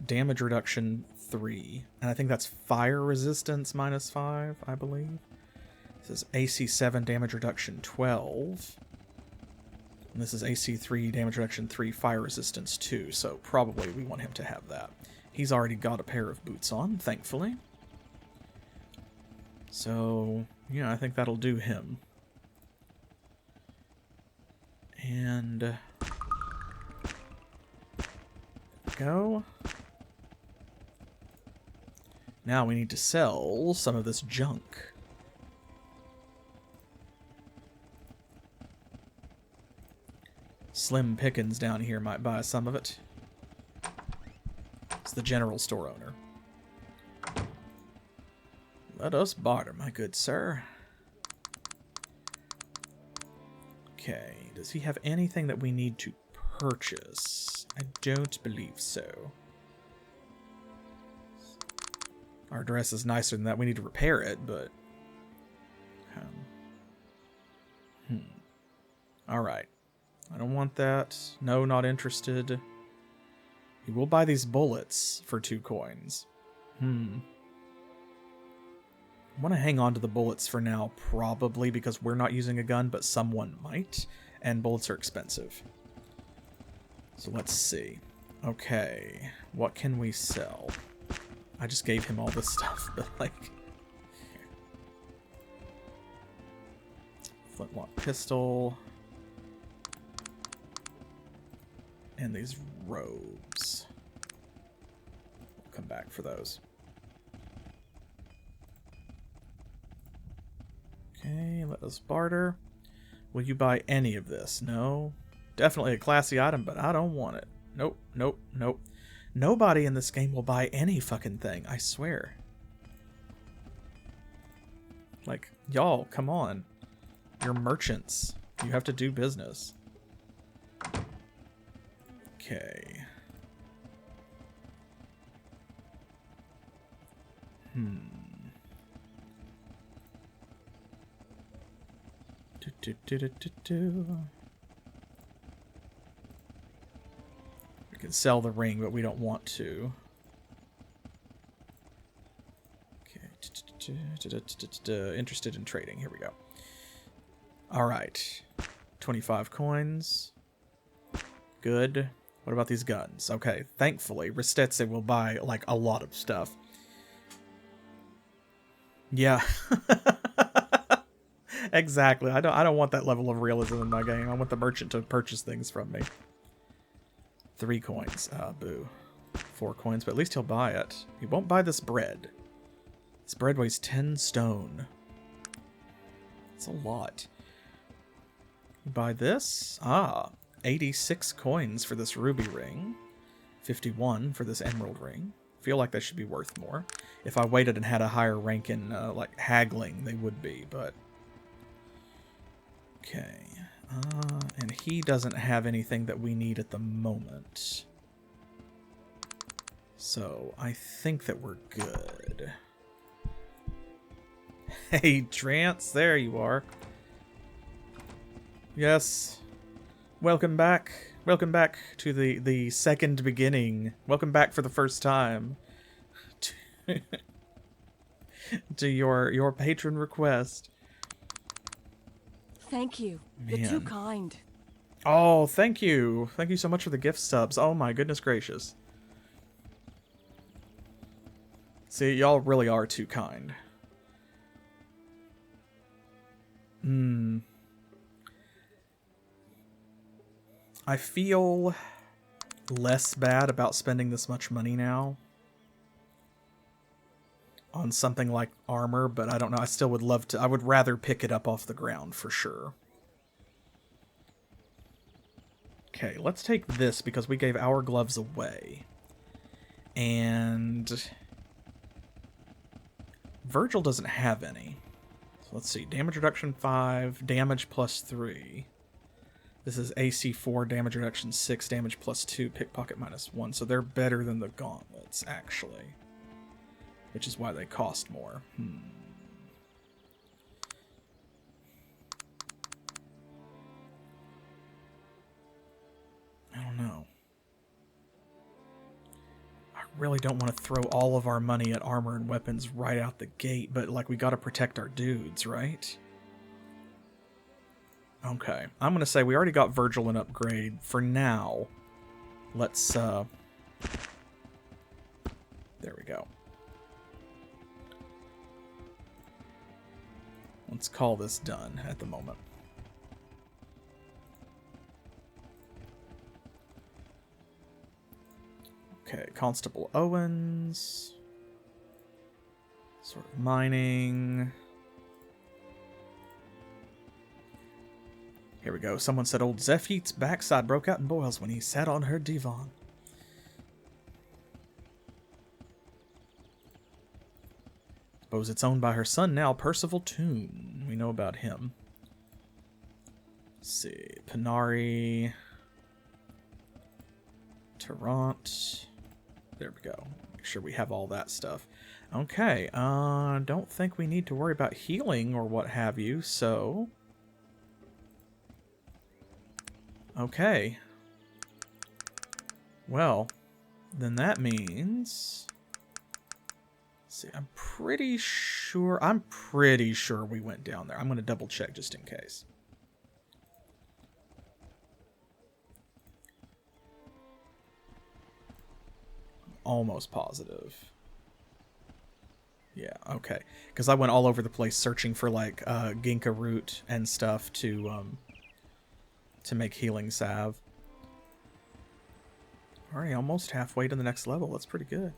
damage reduction 3. And I think that's fire resistance minus 5, I believe. This is AC 7, damage reduction 12. And this is AC 3, damage reduction 3, fire resistance 2. So probably we want him to have that. He's already got a pair of boots on, thankfully. So, yeah, I think that'll do him. And go. Now we need to sell some of this junk. Slim Pickens down here might buy some of it. It's the general store owner. Let us barter, my good sir. Okay, does he have anything that we need to purchase? I don't believe so. Our dress is nicer than that. We need to repair it, but... Alright. I don't want that. No, not interested. He will buy these bullets for 2 coins. I want to hang on to the bullets for now, probably because we're not using a gun, but someone might, and bullets are expensive. So let's see. Okay, what can we sell? I just gave him all this stuff, but like... Flintlock pistol. And these robes. We'll come back for those. Okay, let us barter. Will you buy any of this? No. Definitely a classy item, but I don't want it. Nope, nope, nope. Nobody in this game will buy any fucking thing, I swear. Like, y'all, come on. You're merchants. You have to do business. Okay. We can sell the ring, but we don't want to. Okay. Interested in trading. Here we go. Alright. 25 coins. Good. What about these guns? Okay, thankfully, Ristetse will buy, like, a lot of stuff. Yeah. Exactly. I don't want that level of realism in my game. I want the merchant to purchase things from me. 3 coins. Boo. 4 coins, but at least he'll buy it. He won't buy this bread. This bread weighs 10 stone. That's a lot. Buy this? 86 coins for this ruby ring. 51 for this emerald ring. Feel like they should be worth more. If I waited and had a higher rank in, like, haggling, they would be, but... Okay. And he doesn't have anything that we need at the moment. So, I think that we're good. Hey, Trance, there you are. Yes. Welcome back. Welcome back to the second beginning. Welcome back for the first time. To your patron request. Thank you. Man. You're too kind. Oh, thank you. Thank you so much for the gift subs. Oh my goodness gracious. See, y'all really are too kind. I feel less bad about spending this much money now on something like armor, but I don't know. I still would love to. I would rather pick it up off the ground for sure. Okay, let's take this because we gave our gloves away. And Virgil doesn't have any. So let's see. Damage reduction 5, damage plus 3. This is AC 4, damage reduction 6, damage plus 2, pickpocket minus 1. So they're better than the gauntlets, actually. Which is why they cost more. I don't know. I really don't want to throw all of our money at armor and weapons right out the gate, but like we gotta protect our dudes, right? Okay, I'm gonna say we already got Virgil an upgrade. For now, let's there we go. Let's call this done at the moment. Okay, Constable Owens. Sort of mining. Here we go. Someone said old Zephit's backside broke out in boils when he sat on her divan. Suppose it's owned by her son now, Percival Toon. We know about him. Let's see. Panari. Tarrant. There we go. Make sure we have all that stuff. Okay. Don't think we need to worry about healing or what have you, so... Okay. Well, then that means... Let's see, I'm pretty sure we went down there. I'm going to double check just in case. Almost positive. Yeah, okay. Because I went all over the place searching for, like, ginkgo root and stuff to make healing salve. Alright, almost halfway to the next level. That's pretty good.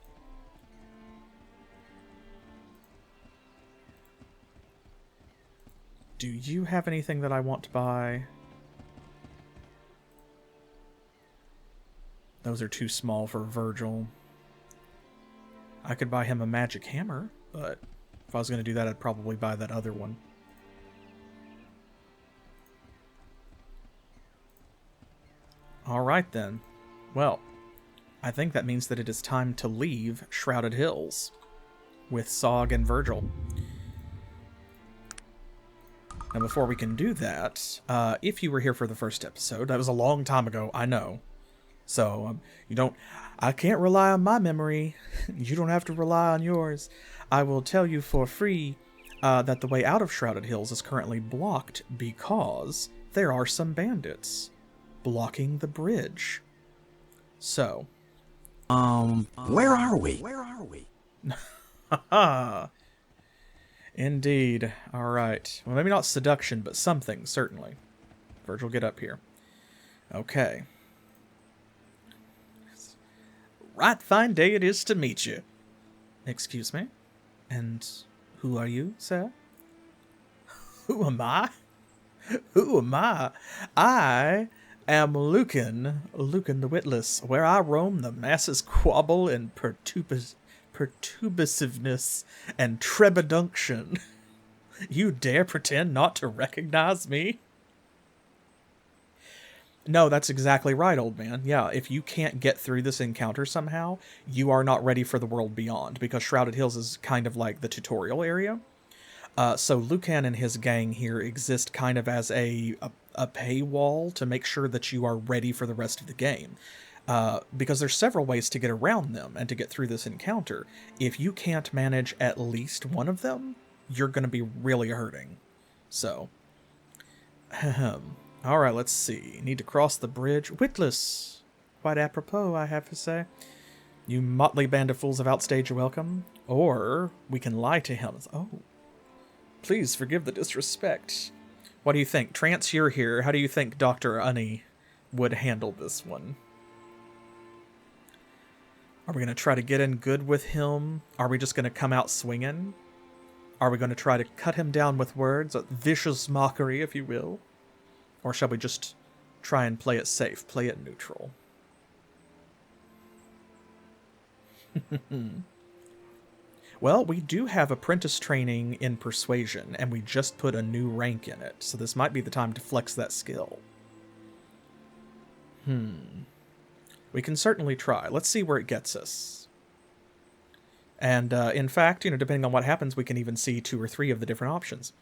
Do you have anything that I want to buy? Those are too small for Virgil. I could buy him a magic hammer, but if I was going to do that, I'd probably buy that other one. Alright then. Well, I think that means that it is time to leave Shrouded Hills with Sog and Virgil. Now before we can do that, if you were here for the first episode, that was a long time ago, I know. So, I can't rely on my memory. You don't have to rely on yours. I will tell you for free that the way out of Shrouded Hills is currently blocked because there are some bandits blocking the bridge. So. Where are we? Where are we? Haha. Indeed. Alright. Well, maybe not seduction, but something, certainly. Virgil, get up here. Okay. Right fine day it is to meet you. Excuse me? And who are you, sir? Who am I? Who am I? I am Lucan the Witless, where I roam the masses quabble in perturbiveness and trebedunction. You dare pretend not to recognize me? No, that's exactly right, old man. Yeah, if you can't get through this encounter somehow, you are not ready for the world beyond, because Shrouded Hills is kind of like the tutorial area. So Lucan and his gang here exist kind of as a paywall to make sure that you are ready for the rest of the game. Because there's several ways to get around them and to get through this encounter. If you can't manage at least one of them, you're going to be really hurting. So, alright, let's see. Need to cross the bridge. Witless! Quite apropos, I have to say. You motley band of fools have outstayed your welcome. Or, we can lie to him. Oh. Please forgive the disrespect. What do you think? Trance, you're here. How do you think Dr. Unni would handle this one? Are we going to try to get in good with him? Are we just going to come out swinging? Are we going to try to cut him down with words? A vicious mockery, if you will? Or shall we just try and play it safe, play it neutral? Well, we do have apprentice training in persuasion, and we just put a new rank in it, so this might be the time to flex that skill. We can certainly try. Let's see where it gets us. And, in fact, depending on what happens, we can even see 2 or 3 of the different options.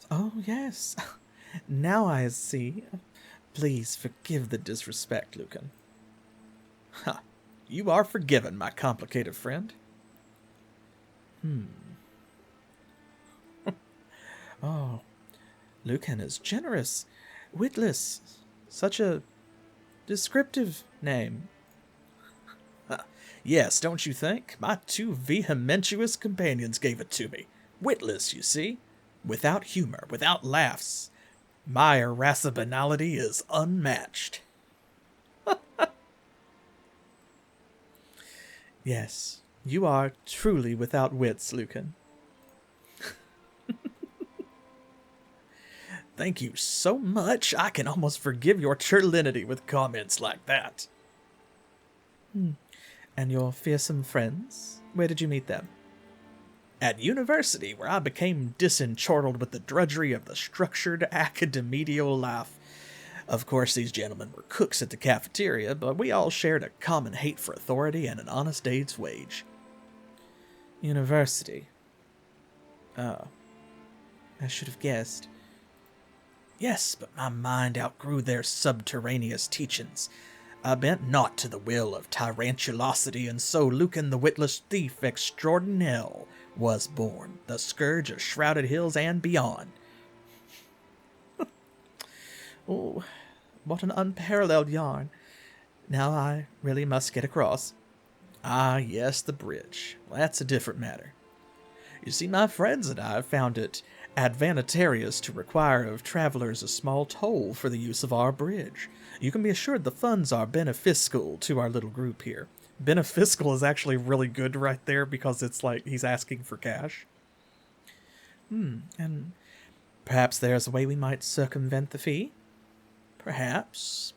Oh, yes. Now I see. Please forgive the disrespect, Lucan. Ha! You are forgiven, my complicated friend. Oh, Lucan is generous, witless. Such a descriptive name. Yes, don't you think? My 2 vehementuous companions gave it to me. Witless, you see. Without humor, without laughs. My irascibility is unmatched. Yes, you are truly without wits, Lucan. Thank you so much. I can almost forgive your churlinity with comments like that. And your fearsome friends? Where did you meet them? At university, where I became disenchanted with the drudgery of the structured academedial life. Of course, these gentlemen were cooks at the cafeteria, but we all shared a common hate for authority and an honest day's wage. University. Oh. I should have guessed. Yes, but my mind outgrew their subterraneous teachings. I bent not to the will of tyrantulosity, and so Lucan the witless thief extraordinaire was born, the scourge of Shrouded Hills and beyond. Oh, what an unparalleled yarn. Now I really must get across. Ah, yes, the bridge. Well, that's a different matter. You see, my friends and I have found it advantageous to require of travelers a small toll for the use of our bridge. You can be assured the funds are beneficial to our little group here. Beneficial is actually really good right there because it's like he's asking for cash. And perhaps there's a way we might circumvent the fee? Perhaps.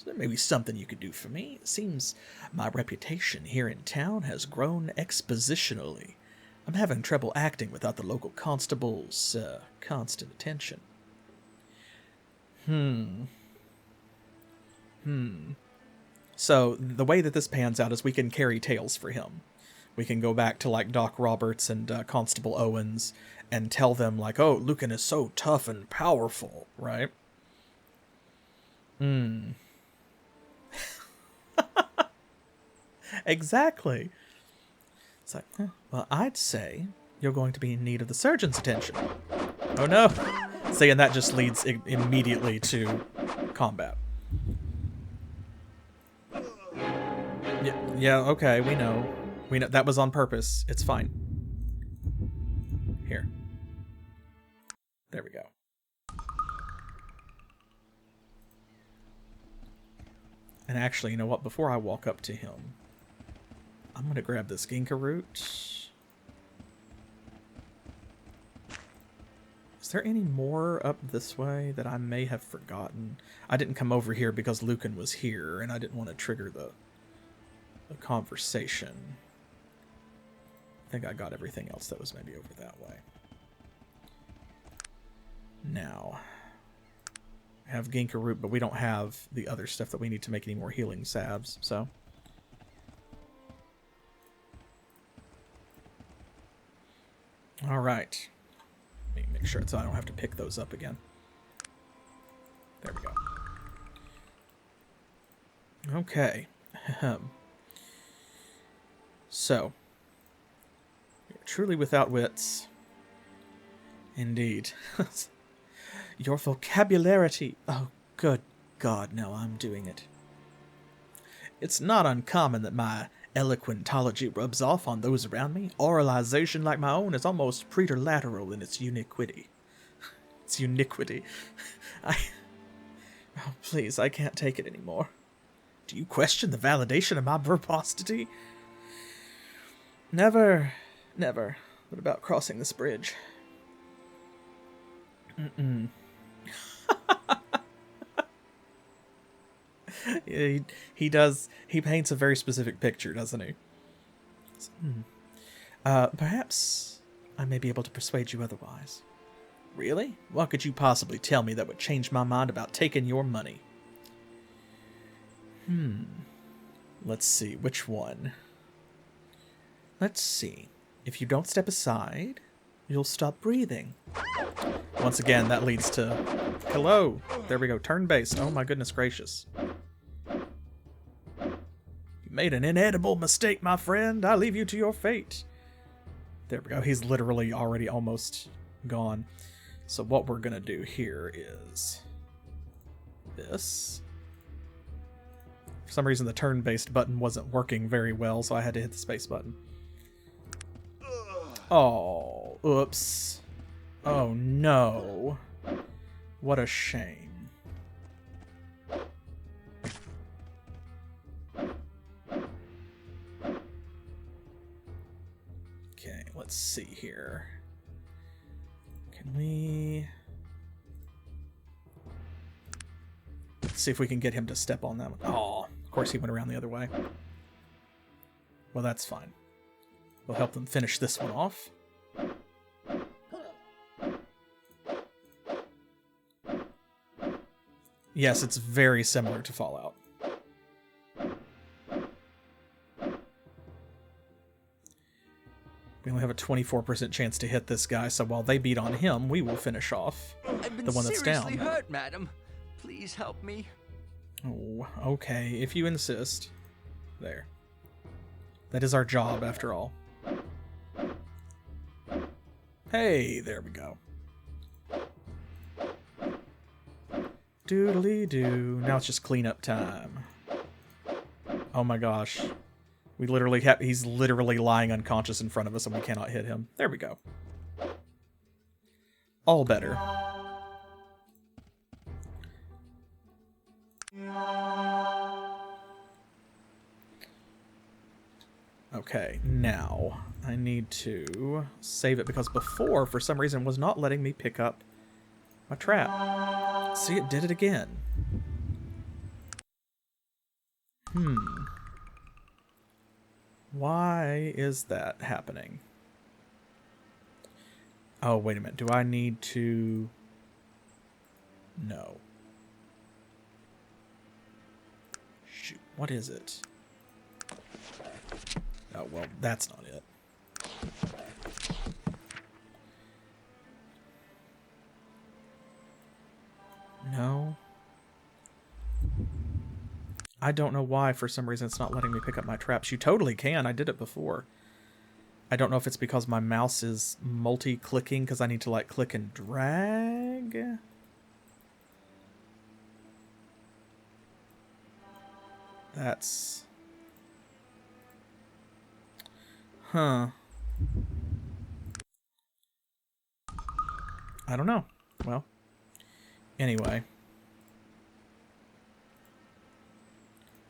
There may be something you could do for me. It seems my reputation here in town has grown expositionally. I'm having trouble acting without the local constable's constant attention. So the way that this pans out is we can carry tales for him. We can go back to like Doc Roberts and Constable Owens and tell them like, oh, Lucan is so tough and powerful, right? Exactly. It's like, well, I'd say you're going to be in need of the surgeon's attention. Oh no. Saying that just leads immediately to combat. Yeah, okay, we know. We know that was on purpose. It's fine. Here. There we go. And actually, you know what? Before I walk up to him, I'm going to grab this ginkgo root. Is there any more up this way that I may have forgotten? I didn't come over here because Lucan was here, and I didn't want to trigger the conversation. I think I got everything else that was maybe over that way. Now, I have ginkgo root, but we don't have the other stuff that we need to make any more healing salves, so... Alright. Let me make sure so I don't have to pick those up again. There we go. Okay. So. Truly without wits. Indeed. Your vocabulary. Oh, good God, no, I'm doing it. It's not uncommon that my eloquentology rubs off on those around me. Oralization like my own is almost preterlateral in its uniquity. It's uniquity. I... Oh, please, I can't take it anymore. Do you question the validation of my verbosity? Never. Never. What about crossing this bridge? Mm-mm. He does. He paints a very specific picture, doesn't he? Perhaps I may be able to persuade you otherwise. Really? What could you possibly tell me that would change my mind about taking your money? Let's see, which one? Let's see. If you don't step aside, you'll stop breathing. Once again, that leads to... Hello! There we go, turn-based. Oh my goodness gracious. You made an inedible mistake, my friend. I leave you to your fate. There we go. He's literally already almost gone. So what we're going to do here is this. For some reason, the turn-based button wasn't working very well, so I had to hit the space button. Oh, oops. Oh, no. What a shame. Okay, let's see here. Can we... Let's see if we can get him to step on that one. Oh, of course he went around the other way. Well, that's fine. We'll help them finish this one off. Yes, it's very similar to Fallout. We only have a 24% chance to hit this guy, so while they beat on him, we will finish off the one that's down. I've been seriously hurt, madam. Please help me. Oh, okay, if you insist. There. That is our job, after all. Hey, there we go. Doodly-doo. Now it's just cleanup time. Oh my gosh. We literally have... He's literally lying unconscious in front of us and we cannot hit him. There we go. All better. Okay, now I need to save it because before, for some reason, was not letting me pick up my trap. See, it did it again. Why is that happening? Oh, wait a minute. Do I need to... No. Shoot, what is it? Oh, well, that's not it. No. I don't know why, for some reason, it's not letting me pick up my traps. You totally can. I did it before. I don't know if it's because my mouse is multi-clicking, because I need to, like, click and drag. That's... Huh. I don't know. Well, anyway.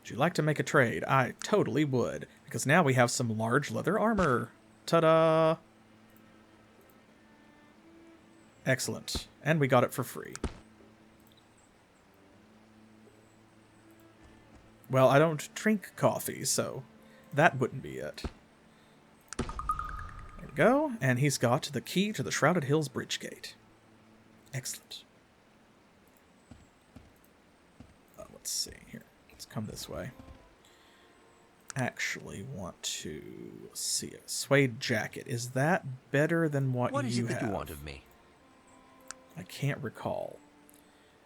Would you like to make a trade? I totally would, because now we have some large leather armor. Ta-da! Excellent. And we got it for free. Well, I don't drink coffee, so that wouldn't be it. There we go. And he's got the key to the Shrouded Hills bridge gate. Excellent. Let's see here. Let's come this way. Actually want to see it. Suede jacket. Is that better than what you have? What is it that you want of me? I can't recall.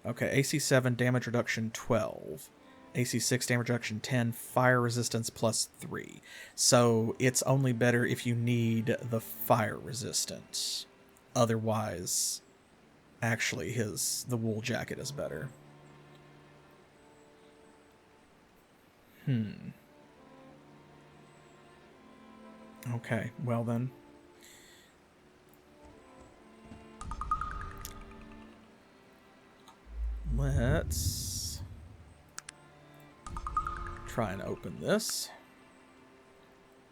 Okay, AC 7, damage reduction 12. AC 6, damage reduction 10, fire resistance plus 3. So it's only better if you need the fire resistance. Otherwise, actually, the wool jacket is better. Okay, well then. try and open this.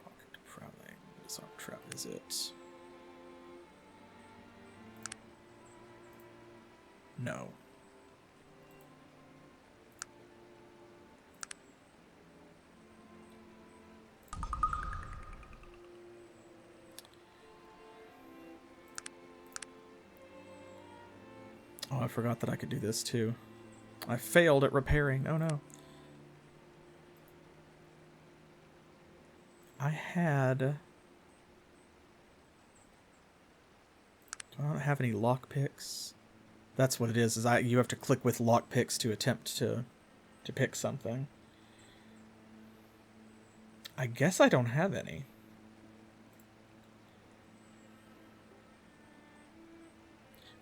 Pocket traveling. Disarm trap, is it? No. Oh, I forgot that I could do this too. I failed at repairing. Oh no. I had... Do I not have any lockpicks? That's what it is you have to click with lockpicks to attempt to pick something. I guess I don't have any.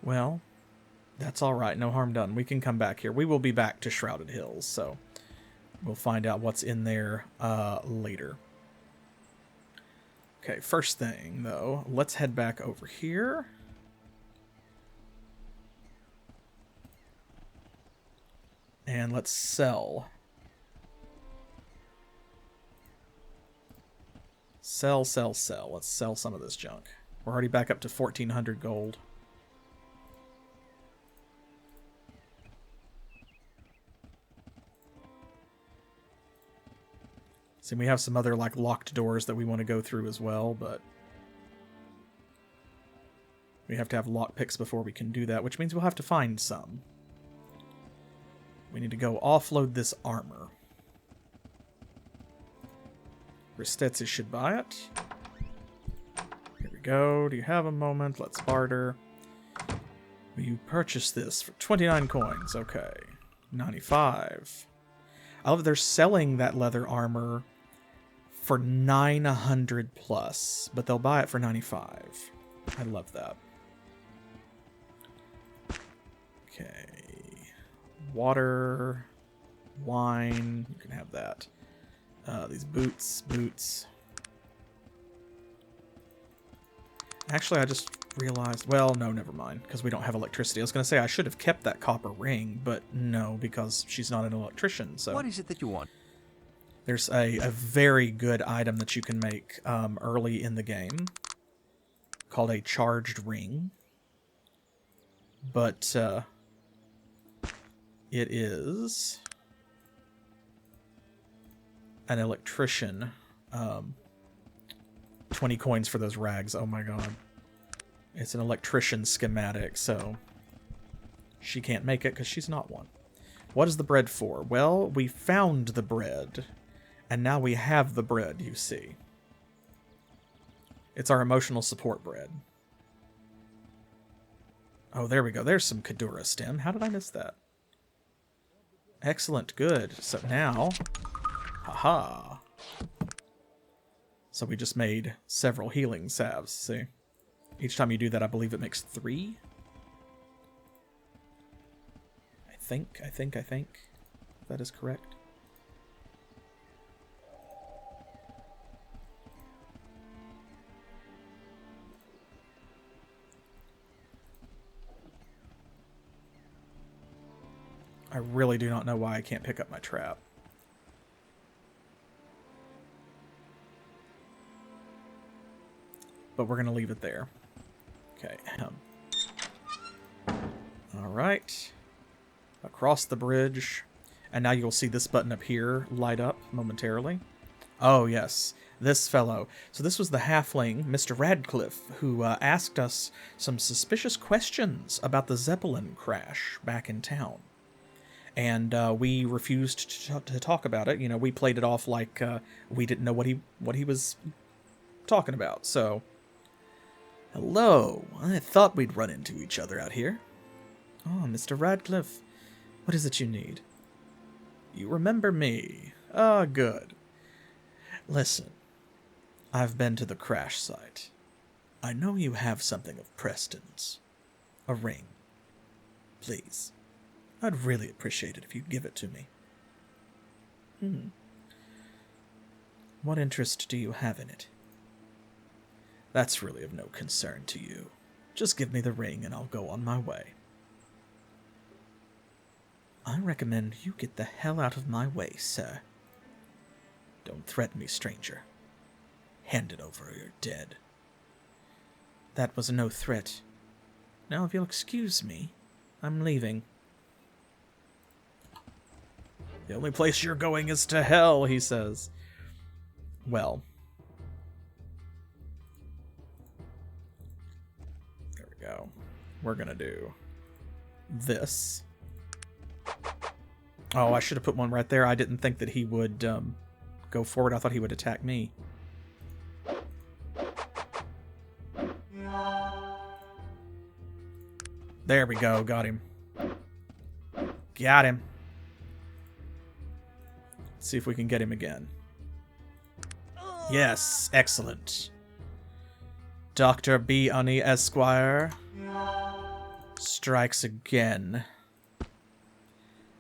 Well, that's alright. No harm done. We can come back here. We will be back to Shrouded Hills, so we'll find out what's in there later. Okay, first thing, though, let's head back over here. And let's sell. Sell, sell, sell. Let's sell some of this junk. We're already back up to 1,400 gold. See, we have some other, like, locked doors that we want to go through as well, but we have to have lockpicks before we can do that, which means we'll have to find some. We need to go offload this armor. Ristetsi should buy it. Here we go. Do you have a moment? Let's barter. Will you purchase this for 29 coins? Okay. 95. Oh, they're selling that leather armor for 900 plus, but they'll buy it for 95. I love that. Okay. Water, wine, you can have that. These boots. Actually, I just realized, well, no, never mind, because we don't have electricity. I was going to say I should have kept that copper ring, but no, because she's not an electrician. So What is it that you want? there's a very good item that you can make early in the game called a charged ring. But it is an electrician. 20 coins for those rags. Oh my god. It's an electrician schematic, so she can't make it because she's not one. What is the bread for? Well, we found the bread, and now we have the bread, you see. It's our emotional support bread. Oh, there we go. There's some Kadura stem. How did I miss that? Excellent, good. So now, haha. So we just made several healing salves, see? Each time you do that, I believe it makes 3. I think. That is correct. I really do not know why I can't pick up my trap. But we're going to leave it there. Okay. Alright. Across the bridge. And now you'll see this button up here light up momentarily. Oh, yes. This fellow. So this was the halfling, Mr. Radcliffe, who asked us some suspicious questions about the zeppelin crash back in town. And we refused to talk about it. You know, we played it off like we didn't know what he was talking about. So, hello. I thought we'd run into each other out here. Oh, Mr. Radcliffe. What is it you need? You remember me. Ah, good. Listen. I've been to the crash site. I know you have something of Preston's. A ring. Please. I'd really appreciate it if you'd give it to me. What interest do you have in it? That's really of no concern to you. Just give me the ring and I'll go on my way. I recommend you get the hell out of my way, sir. Don't threaten me, stranger. Hand it over or you're dead. That was no threat. Now, if you'll excuse me, I'm leaving. The only place you're going is to hell, he says. Well. There we go. We're gonna do this. Oh, I should have put one right there. I didn't think that he would go forward. I thought he would attack me. There we go. Got him. Got him. Let's see if we can get him again. Yes. Excellent. Dr. B. Unni, Esquire strikes again.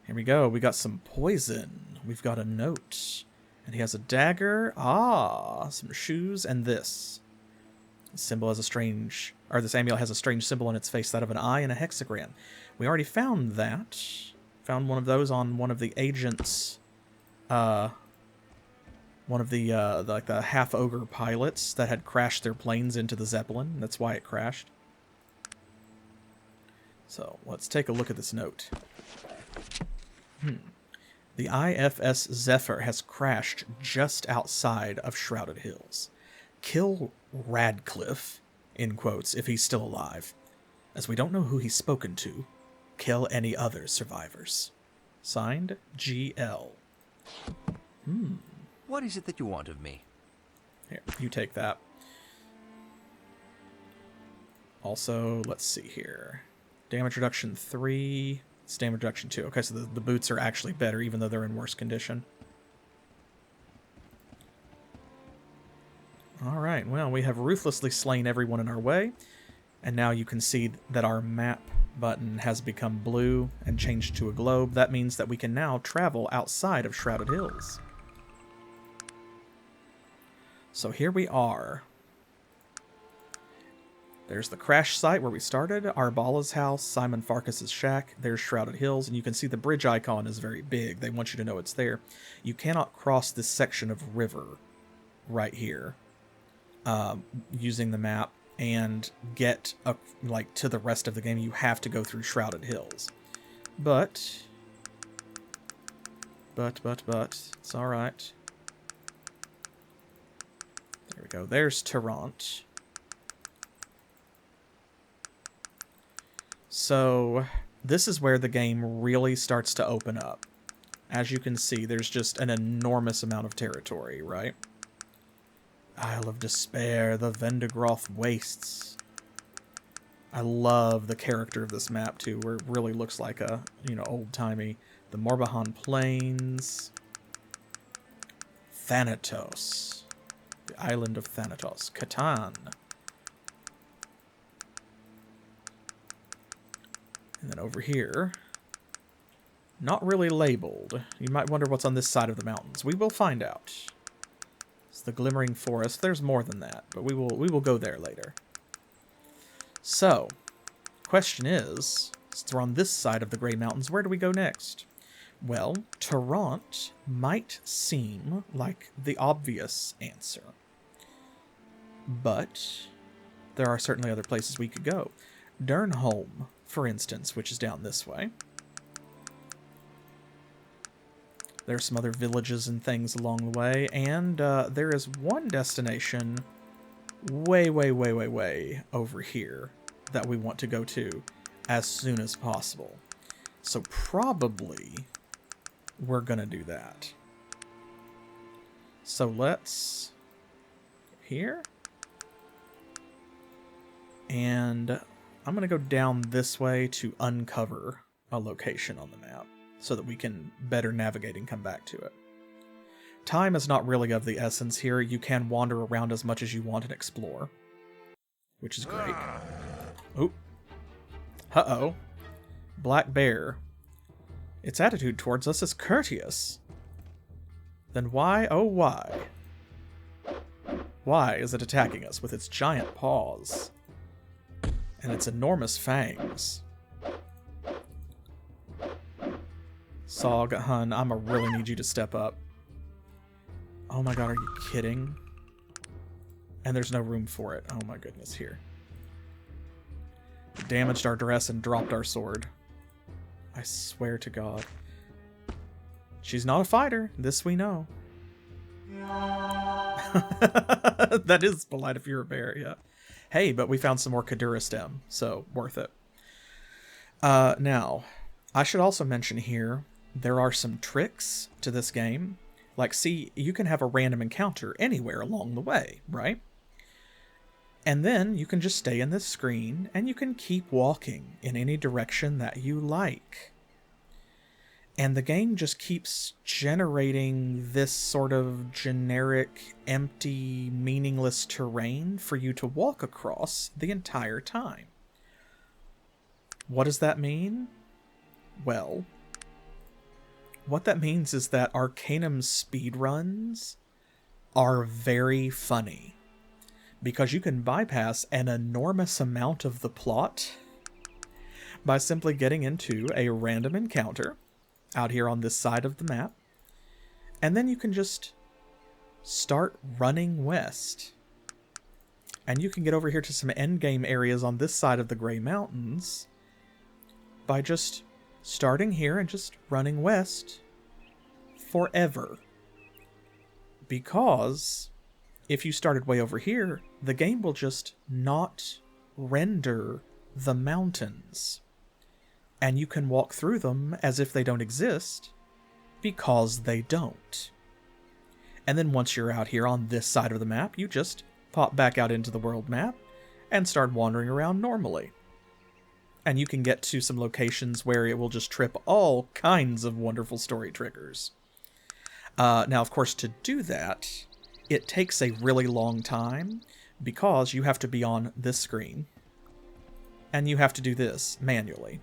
Here we go. We got some poison. We've got a note. And he has a dagger. Ah, some shoes and this. The symbol has a strange... Or this amulet has a strange symbol on its face, that of an eye and a hexagram. We already found that. Found one of those on one of the agents... one of the, like the half-ogre pilots that had crashed their planes into the zeppelin. That's why it crashed. So, let's take a look at this note. The IFS Zephyr has crashed just outside of Shrouded Hills. Kill Radcliffe, in quotes, if he's still alive. As we don't know who he's spoken to, kill any other survivors. Signed, GL. What is it that you want of me? Here, you take that. Also, let's see here. Damage reduction 3... It's damage reduction 2. Okay, so the boots are actually better, even though they're in worse condition. Alright, well, we have ruthlessly slain everyone in our way. And now you can see that our map button has become blue and changed to a globe. That means that we can now travel outside of Shrouded Hills. So here we are. There's the crash site where we started, Arbala's house, Simon Farkas's shack, there's Shrouded Hills, and you can see the bridge icon is very big. They want you to know it's there. You cannot cross this section of river right here using the map and get like to the rest of the game. You have to go through Shrouded Hills. But, it's alright. There we go. There's Tarrant. So, this is where the game really starts to open up. As you can see, there's just an enormous amount of territory, right? Isle of Despair, the Vendigroth Wastes. I love the character of this map, too, where it really looks like a, old-timey. The Morbihan Plains. Thanatos. The island of Thanatos. Catan. And then over here, not really labeled. You might wonder what's on this side of the mountains. We will find out. It's the Glimmering Forest. There's more than that, but we will go there later. So, question is, since we're on this side of the Grey Mountains, where do we go next? Well, Tarrant might seem like the obvious answer. But there are certainly other places we could go. Durnholm, for instance, which is down this way. There's some other villages and things along the way, and there is one destination way over here that we want to go to as soon as possible. So probably we're gonna do that. So let's here, and I'm going to go down this way to uncover a location on the map so that we can better navigate and come back to it. Time is not really of the essence here. You can wander around as much as you want and explore, which is great. Oop. Uh-oh. Black Bear. Its attitude towards us is courteous. Then why, oh why? Why is it attacking us with its giant paws? And its enormous fangs. Sog Hun, I'ma really need you to step up. Oh my god, are you kidding? And there's no room for it. Oh my goodness, here. Damaged our dress and dropped our sword. I swear to God. She's not a fighter. This we know. That is polite if you're a bear, yeah. Hey, but we found some more Kadura stem, so worth it. Now, I should also mention here, there are some tricks to this game. Like, see, you can have a random encounter anywhere along the way, right? And then you can just stay in this screen, and you can keep walking in any direction that you like. And the game just keeps generating this sort of generic, empty, meaningless terrain for you to walk across the entire time. What does that mean? Well, what that means is that Arcanum speedruns are very funny, because you can bypass an enormous amount of the plot by simply getting into a random encounter out here on this side of the map, and then you can just start running west. And you can get over here to some endgame areas on this side of the Grey Mountains by just starting here and just running west forever. Because if you started way over here, the game will just not render the mountains. And you can walk through them as if they don't exist, because they don't. And then once you're out here on this side of the map, you just pop back out into the world map and start wandering around normally. And you can get to some locations where it will just trip all kinds of wonderful story triggers. Now, of course, to do that, it takes a really long time, because you have to be on this screen, and you have to do this manually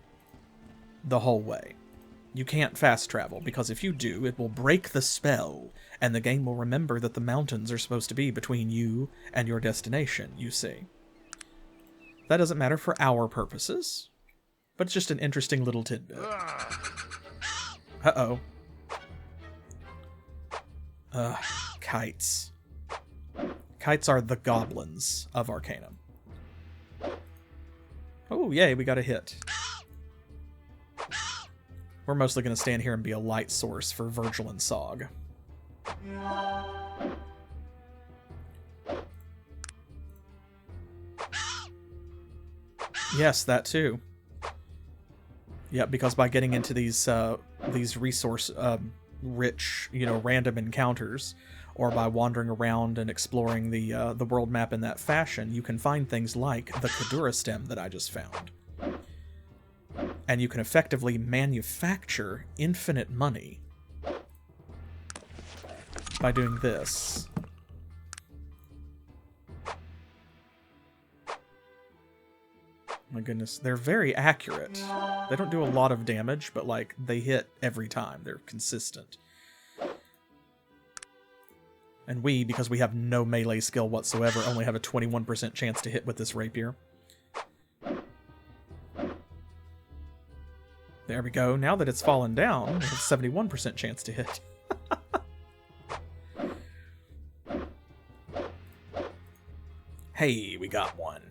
the whole way. You can't fast travel, because if you do, it will break the spell, and the game will remember that the mountains are supposed to be between you and your destination, you see. That doesn't matter for our purposes, but it's just an interesting little tidbit. Uh-oh. Kites. Kites are the goblins of Arcanum. Oh, yay, we got a hit. We're mostly going to stand here and be a light source for Virgil and Sog. Yes, that too. Yeah, because by getting into these resource rich, random encounters, or by wandering around and exploring the world map in that fashion, you can find things like the Kadura stem that I just found. And you can effectively manufacture infinite money by doing this. My goodness, they're very accurate. They don't do a lot of damage, but like they hit every time. They're consistent. And we, because we have no melee skill whatsoever, only have a 21% chance to hit with this rapier. There we go. Now that it's fallen down, we have a 71% chance to hit. Hey, we got one.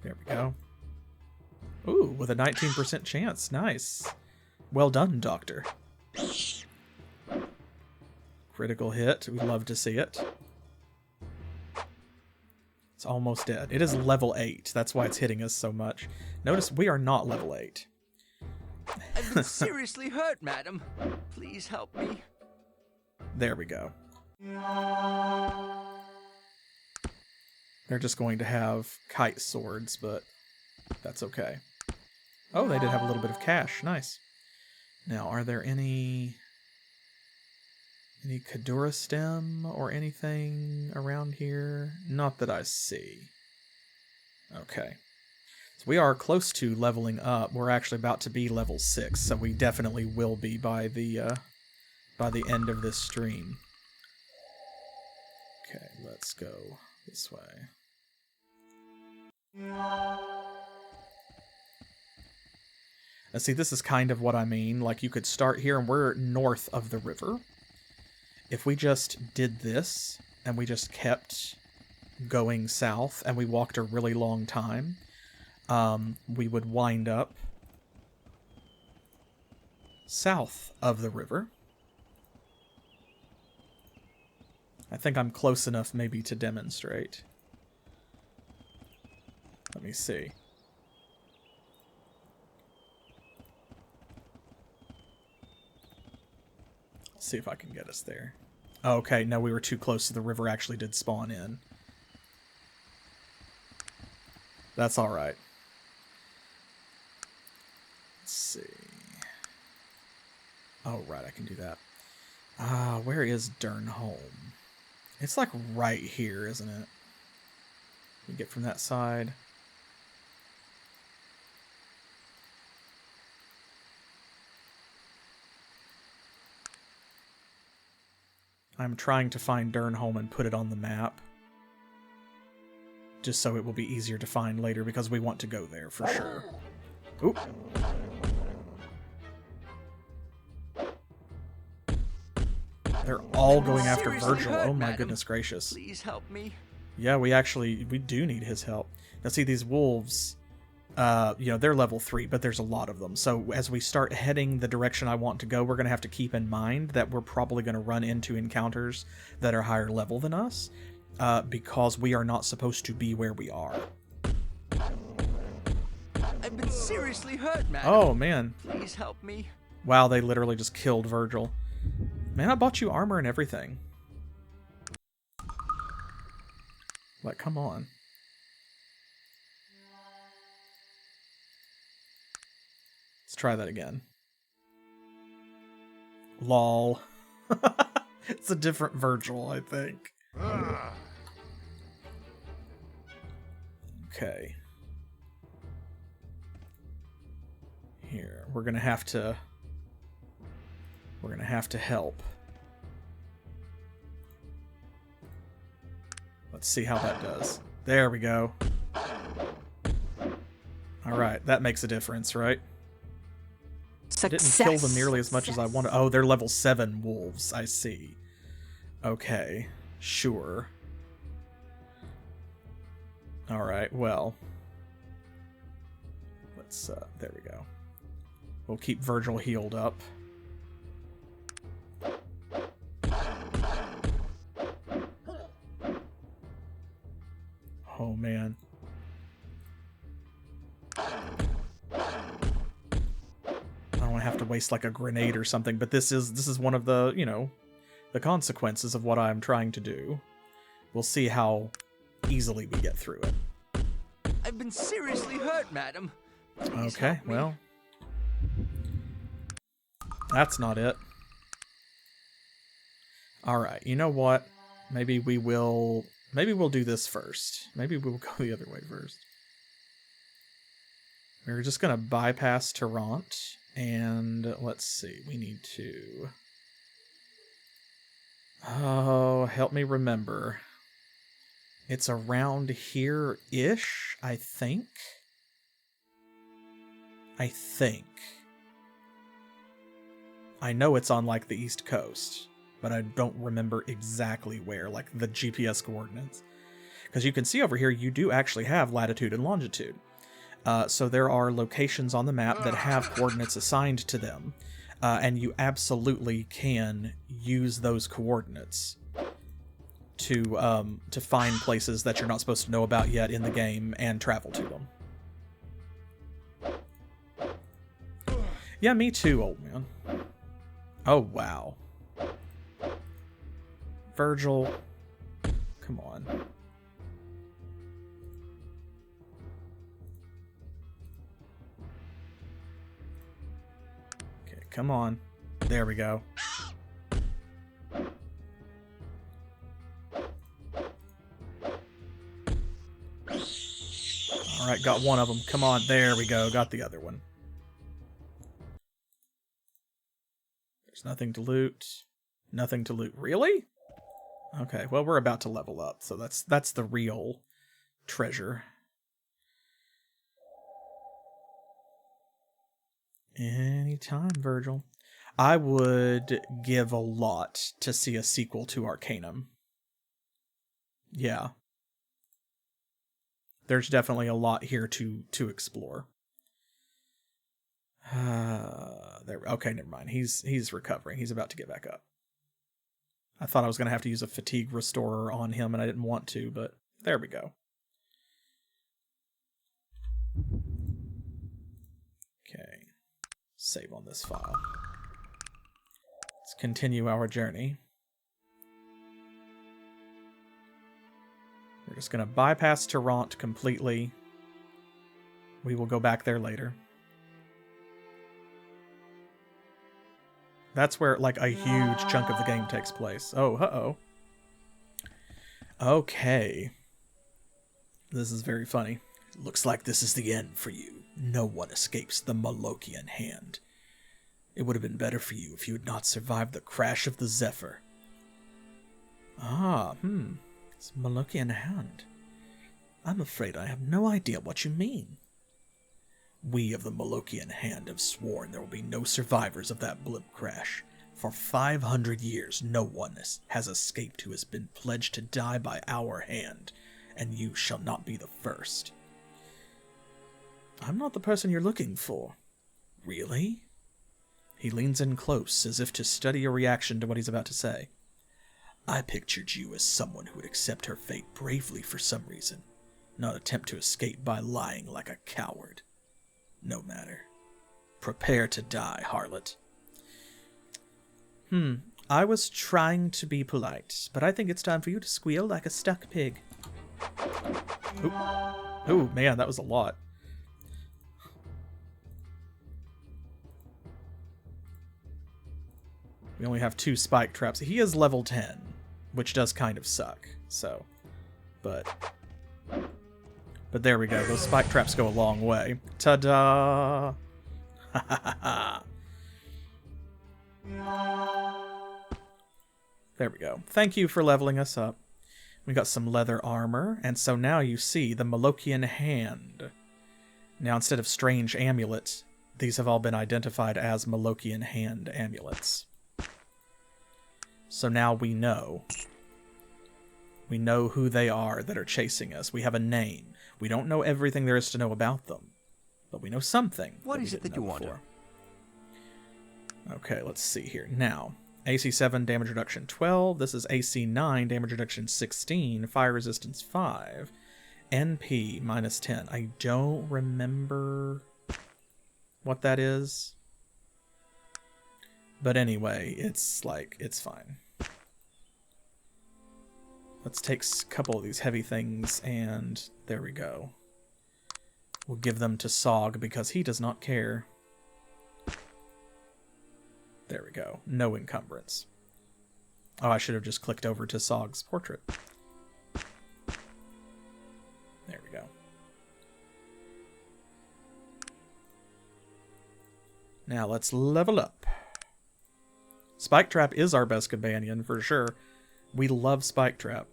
There we go. Ooh, with a 19% chance. Nice. Well done, Doctor. Critical hit. We love to see it. It's almost dead. It is level 8. That's why it's hitting us so much. Notice we are not level 8. I've been seriously hurt, madam. Please help me. There we go. They're just going to have kite swords, but that's okay. Oh, they did have a little bit of cash. Nice. Now, are there any Kadura stem or anything around here? Not that I see. Okay. So we are close to leveling up. We're actually about to be level 6, so we definitely will be by the end of this stream. Okay, let's go this way. Now see, this is kind of what I mean. Like, you could start here, and we're north of the river. If we just did this, and we just kept going south, and we walked a really long time, we would wind up south of the river. I think I'm close enough maybe to demonstrate. Let me see. Let's see if I can get us there. Oh, okay, no, we were too close, so the river actually did spawn in. That's alright. Let's see. Oh, right, I can do that. Where is Durnholm? It's like right here, isn't it? We get from that side. I'm trying to find Durnholm and put it on the map. Just so it will be easier to find later, because we want to go there for sure. Oop. They're all going after Virgil. Oh my goodness gracious. Please help me. Yeah, we do need his help. Now see, these wolves, they're level 3, but there's a lot of them. So as we start heading the direction I want to go, we're going to have to keep in mind that we're probably going to run into encounters that are higher level than us, because we are not supposed to be where we are. I've been seriously hurt, madam. Oh, man. Please help me. Wow, they literally just killed Virgil. Man, I bought you armor and everything. Like, come on. Let's try that again. Lol. It's a different Virgil, I think. Okay. Here, we're gonna have to help. Let's see how that does. There we go. Alright, that makes a difference, right? Success. Didn't kill them nearly as much as I wanted. Oh, they're level 7 wolves. I see. Okay. Sure. Alright, well. Let's, there we go. We'll keep Virgil healed up. Oh, man. I don't want to have to waste like a grenade or something, but this is one of the, the consequences of what I'm trying to do. We'll see how easily we get through it. I've been seriously hurt, madam. Please Okay, help me. well. That's not it. Alright, you know what? Maybe we'll do this first. Maybe we'll go the other way first. We're just going to bypass Tarrant, and let's see, we need to... Oh, help me remember. It's around here-ish, I think. I know it's on, like, the East Coast, but I don't remember exactly where, like, the GPS coordinates. Because you can see over here, you do actually have latitude and longitude. So there are locations on the map that have coordinates assigned to them, and you absolutely can use those coordinates to find places that you're not supposed to know about yet in the game and travel to them. Yeah, me too, old man. Oh, wow. Virgil, come on. Okay, come on. There we go. Alright, got one of them. Come on, there we go. Got the other one. There's nothing to loot. Nothing to loot. Really? Okay, well, we're about to level up, so that's the real treasure. Anytime, Virgil. I would give a lot to see a sequel to Arcanum. Yeah. There's definitely a lot here to explore. Okay, never mind. He's recovering. He's about to get back up. I thought I was going to have to use a fatigue restorer on him, and I didn't want to, but there we go. Okay. Save on this file. Let's continue our journey. We're just going to bypass Tarrant completely. We will go back there later. That's where, like, a huge chunk of the game takes place. Oh, uh-oh. Okay. This is very funny. Looks like this is the end for you. No one escapes the Molochian hand. It would have been better for you if you had not survived the crash of the Zephyr. It's Molochian hand. I'm afraid I have no idea what you mean. We of the Molochian hand have sworn there will be no survivors of that blimp crash. For 500 years, no one has escaped who has been pledged to die by our hand, and you shall not be the first. I'm not the person you're looking for. Really? He leans in close, as if to study a reaction to what he's about to say. I pictured you as someone who would accept her fate bravely for some reason, not attempt to escape by lying like a coward. No matter. Prepare to die, harlot. I was trying to be polite, but I think it's time for you to squeal like a stuck pig. Ooh, man, that was a lot. We only have 2 spike traps. He is level 10, which does kind of suck, so. But there we go. Those spike traps go a long way. Ta-da! Ha ha ha ha. There we go. Thank you for leveling us up. We got some leather armor, and so now you see the Molochian hand. Now instead of strange amulets, these have all been identified as Molochian hand amulets. So now we know. We know who they are that are chasing us. We have a name. We don't know everything there is to know about them, but we know something. What is it that you want? Okay, let's see here. Now, AC 7, damage reduction 12. This is AC 9, damage reduction 16. Fire resistance 5. NP minus 10. I don't remember what that is. But anyway, it's fine. Let's take a couple of these heavy things, and there we go. We'll give them to Sog because he does not care. There we go. No encumbrance. Oh, I should have just clicked over to Sog's portrait. There we go. Now let's level up. Spike Trap is our best companion, for sure. We love Spike Trap.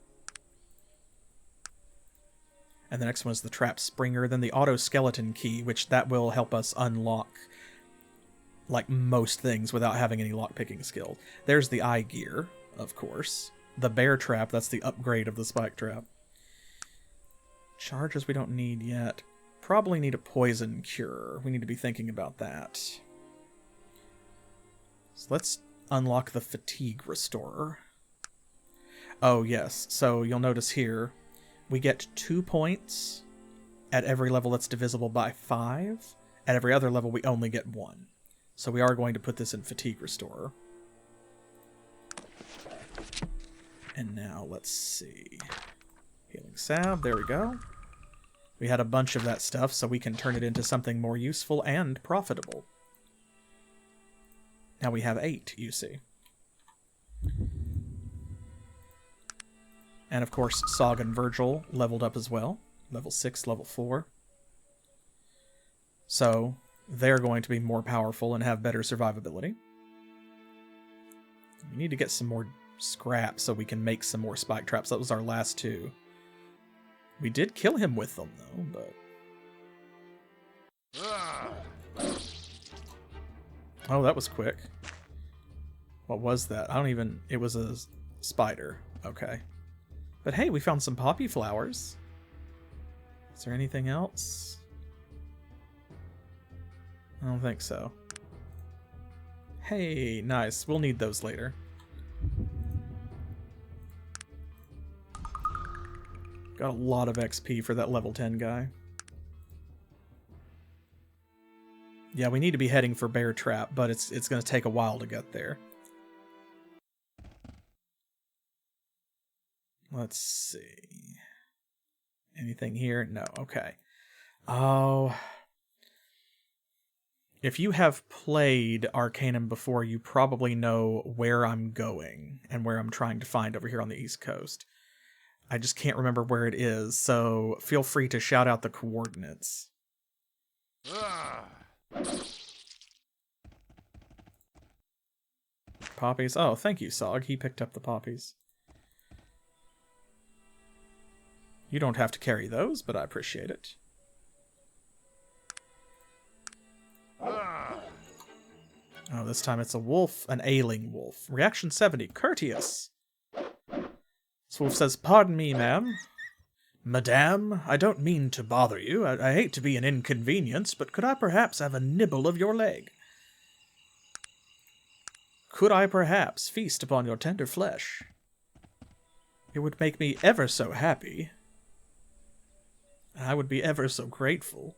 And the next one is the Trap Springer, then the Auto Skeleton Key, which that will help us unlock like most things without having any lockpicking skill. There's the Eye Gear, of course. The Bear Trap, that's the upgrade of the Spike Trap. Charges we don't need yet. Probably need a Poison Cure. We need to be thinking about that. So let's unlock the Fatigue Restorer. Oh yes, so you'll notice here, we get 2 points at every level that's divisible by 5. At every other level we only get 1. So we are going to put this in Fatigue Restorer. And now let's see. Healing Salve, there we go. We had a bunch of that stuff, so we can turn it into something more useful and profitable. Now we have 8, you see. And of course, Sog and Virgil leveled up as well. Level 6, level 4. So they're going to be more powerful and have better survivability. We need to get some more scrap so we can make some more spike traps. That was our last 2. We did kill him with them, though, but... Oh, that was quick. What was that? I don't even... It was a spider. Okay. But hey, we found some poppy flowers. Is there anything else? I don't think so. Hey, nice. We'll need those later. Got a lot of XP for that level 10 guy. Yeah, we need to be heading for Bear Trap, but it's going to take a while to get there. Let's see. Anything here? No. Okay. Oh. If you have played Arcanum before, you probably know where I'm going and where I'm trying to find over here on the East Coast. I just can't remember where it is, so feel free to shout out the coordinates. Poppies. Oh, thank you, Sog. He picked up the poppies. You don't have to carry those, but I appreciate it. Oh, this time it's a wolf, an ailing wolf. Reaction 70, courteous. This wolf says, "Pardon me, ma'am. Madame, I don't mean to bother you. I hate to be an inconvenience, but could I perhaps have a nibble of your leg? Could I perhaps feast upon your tender flesh? It would make me ever so happy. I would be ever so grateful."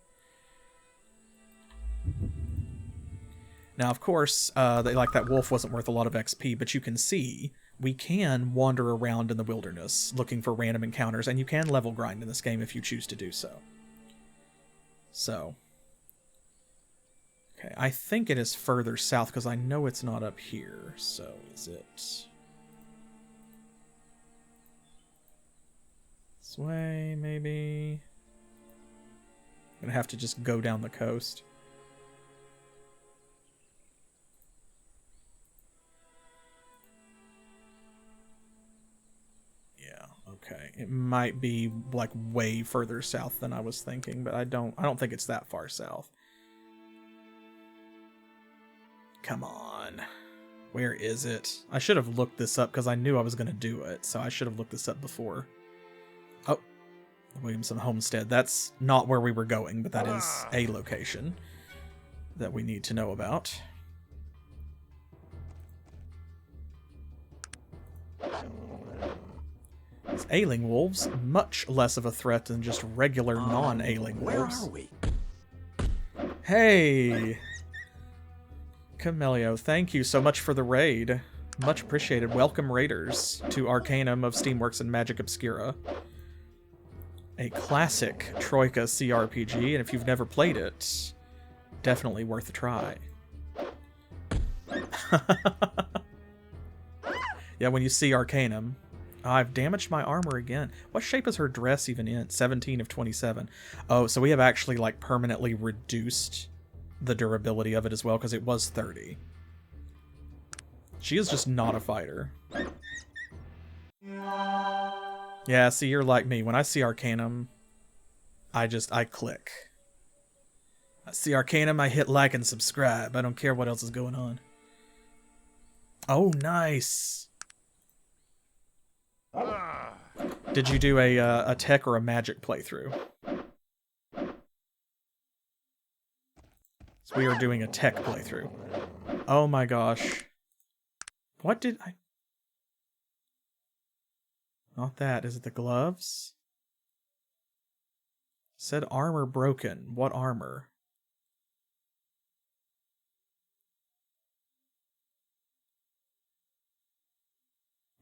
Now, of course, like that wolf wasn't worth a lot of XP, but you can see we can wander around in the wilderness looking for random encounters, and you can level grind in this game if you choose to do so. So, okay, I think it is further south because I know it's not up here. So, is it this way, maybe? I'm gonna have to just go down the coast. Okay, it might be like way further south than I was thinking, but I don't think it's that far south. Come on. Where is it? I should have looked this up because I knew I was going to do it, so I should have looked this up before. Oh, Williamson Homestead. That's not where we were going, but that is a location that we need to know about. Ailing wolves, much less of a threat than just regular non-ailing wolves. Where are we? Hey! Camelio, thank you so much for the raid. Much appreciated. Welcome raiders to Arcanum of Steamworks and Magic Obscura. A classic Troika CRPG, and if you've never played it, definitely worth a try. Yeah, when you see Arcanum... I've damaged my armor again. What shape is her dress even in? 17 of 27. Oh, so we have actually like permanently reduced the durability of it as well because it was 30. She is just not a fighter. Yeah, see, you're like me. When I see Arcanum, I click. I see Arcanum, I hit like and subscribe. I don't care what else is going on. Oh, nice. Did you do a tech or a magic playthrough? So we are doing a tech playthrough. Oh my gosh. What did I... Not that. Is it the gloves? Said armor broken. What armor?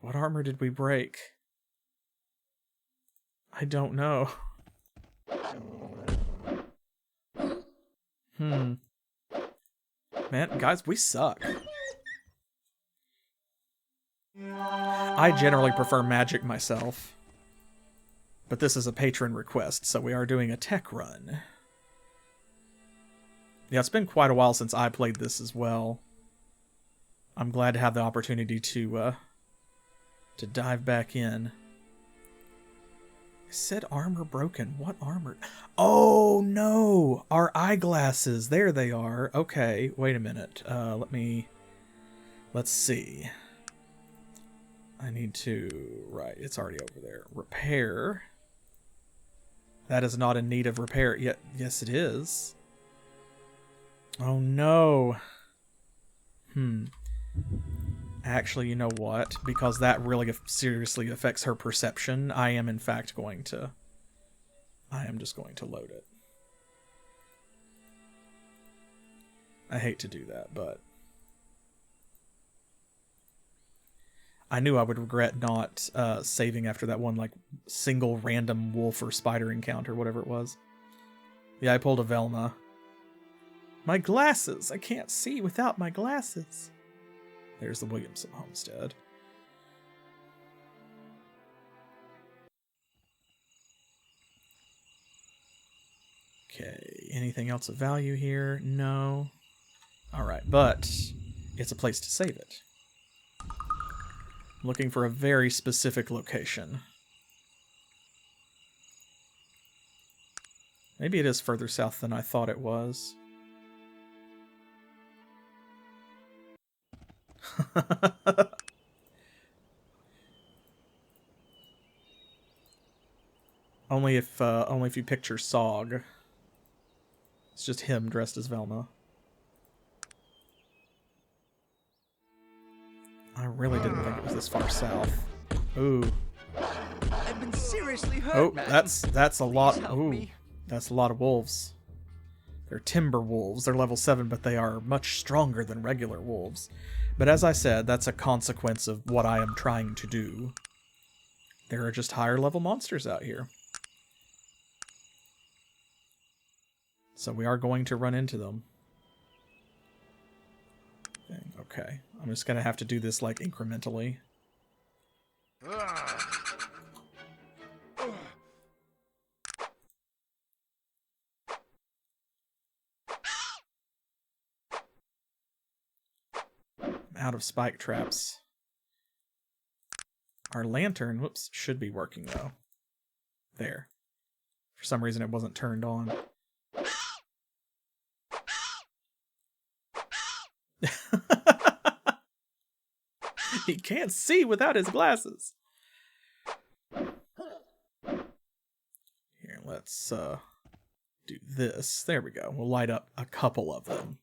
What armor did we break? I don't know. Man, guys, we suck. I generally prefer magic myself. But this is a patron request, so we are doing a tech run. Yeah, it's been quite a while since I played this as well. I'm glad to have the opportunity to dive back in. Said armor broken. What armor? Oh no! Our eyeglasses. There they are. Okay, wait a minute. Let's see. I need to... Right, it's already over there. Repair. That is not in need of repair yet. Yes, it is. Oh no. Actually, you know what? Because that really seriously affects her perception, I am in fact going to... I am just going to load it. I hate to do that, but... I knew I would regret not saving after that one, like, single random wolf or spider encounter, whatever it was. Yeah, I pulled a Velma. My glasses! I can't see without my glasses. There's the Williamson homestead. Okay, anything else of value here? No. Alright, but it's a place to save it. Looking for a very specific location. Maybe it is further south than I thought it was. only if you picture Sog. It's just him dressed as Velma. I really didn't think it was this far south. Ooh. I've been seriously hurt, Oh, madam. that's a lot. Please help Ooh, me. that's a lot of wolves. They're timber wolves. They're level 7, but they are much stronger than regular wolves. But as I said, that's a consequence of what I am trying to do. There are just higher level monsters out here. So we are going to run into them. Okay, I'm just gonna have to do this like incrementally. I'm out of spike traps. Our lantern, whoops, should be working though. There. For some reason it wasn't turned on. He can't see without his glasses. Here, let's do this. There we go. We'll light up a couple of them.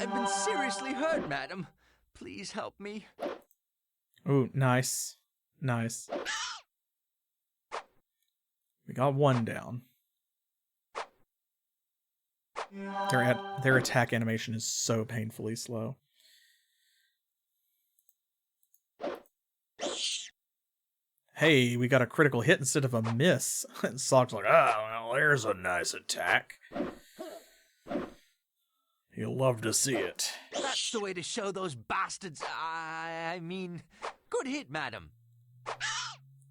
I've been seriously hurt, madam. Please help me. Ooh, nice. Nice. We got one down. Their attack animation is so painfully slow. Hey, we got a critical hit instead of a miss. And Sog's like, well, there's a nice attack. You'll love to see it. That's the way to show those bastards. I mean, good hit, madam.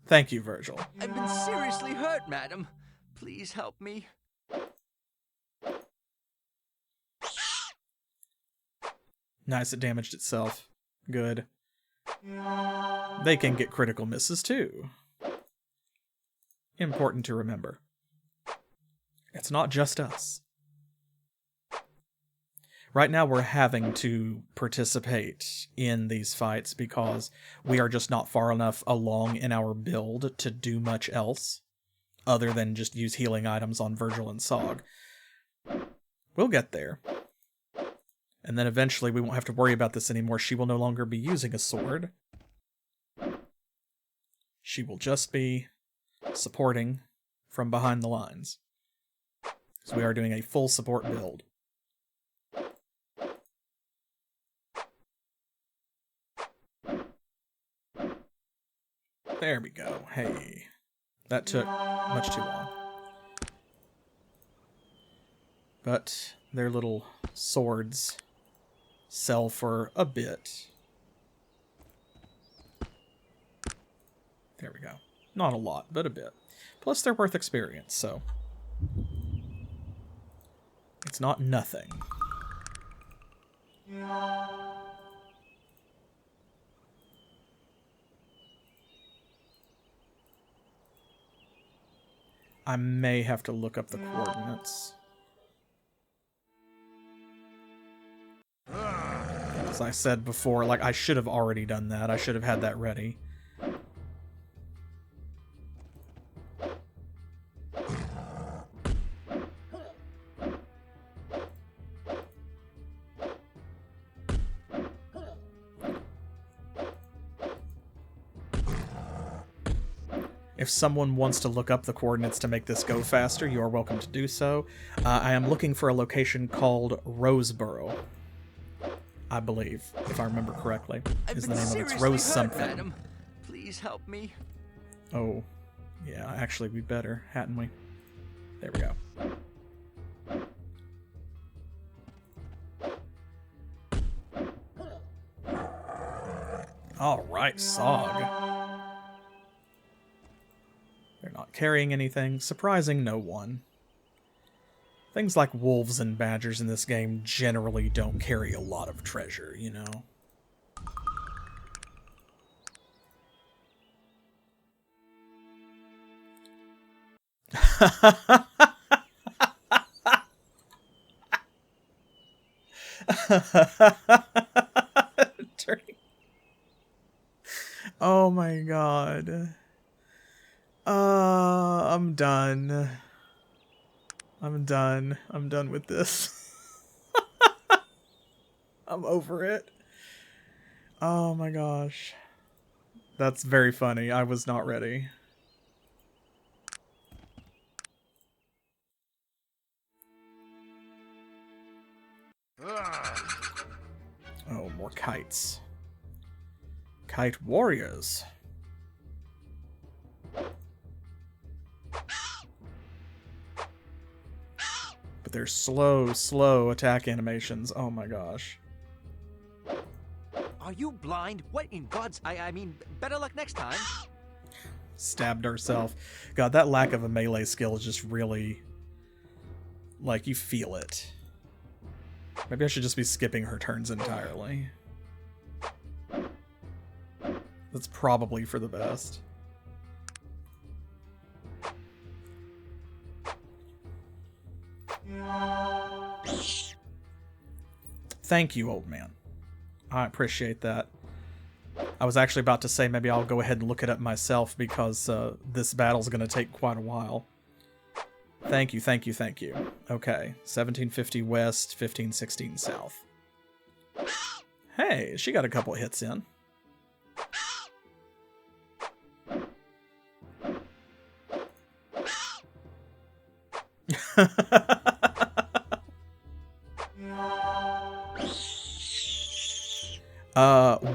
Thank you, Virgil. I've been seriously hurt, madam. Please help me. Nice, it damaged itself. Good. They can get critical misses too. Important to remember. It's not just us. Right now we're having to participate in these fights because we are just not far enough along in our build to do much else other than just use healing items on Virgil and Sog. We'll get there. And then eventually we won't have to worry about this anymore. She will no longer be using a sword. She will just be supporting from behind the lines. So we are doing a full support build. There we go. Hey. That took much too long. But their little swords sell for a bit. There we go. Not a lot, but a bit. Plus they're worth experience, so it's not nothing. I may have to look up the coordinates. As I said before, like, I should have already done that. I should have had that ready. If someone wants to look up the coordinates to make this go faster, you are welcome to do so. I am looking for a location called Roseboro, I believe, if I remember correctly, is the name of it. It's Rose something. Madam. Please help me. Oh, yeah, actually we better, hadn't we? There we go. Alright, Sog. They're not carrying anything, surprising no one. Things like wolves and badgers in this game generally don't carry a lot of treasure, you know? Oh my god. I'm done. I'm done. I'm done with this. I'm over it. Oh my gosh. That's very funny. I was not ready. Oh, more kites. Kite warriors. But they're slow attack animations. Oh my gosh. Are you blind? What in God's... I mean, better luck next time. Stabbed herself. God, that lack of a melee skill is just really... like, you feel it. Maybe I should just be skipping her turns entirely. That's probably for the best. Thank you, old man. I appreciate that. I was actually about to say maybe I'll go ahead and look it up myself because this battle's going to take quite a while. Thank you, thank you, thank you. Okay, 1750 west, 1516 south. Hey, she got a couple hits in.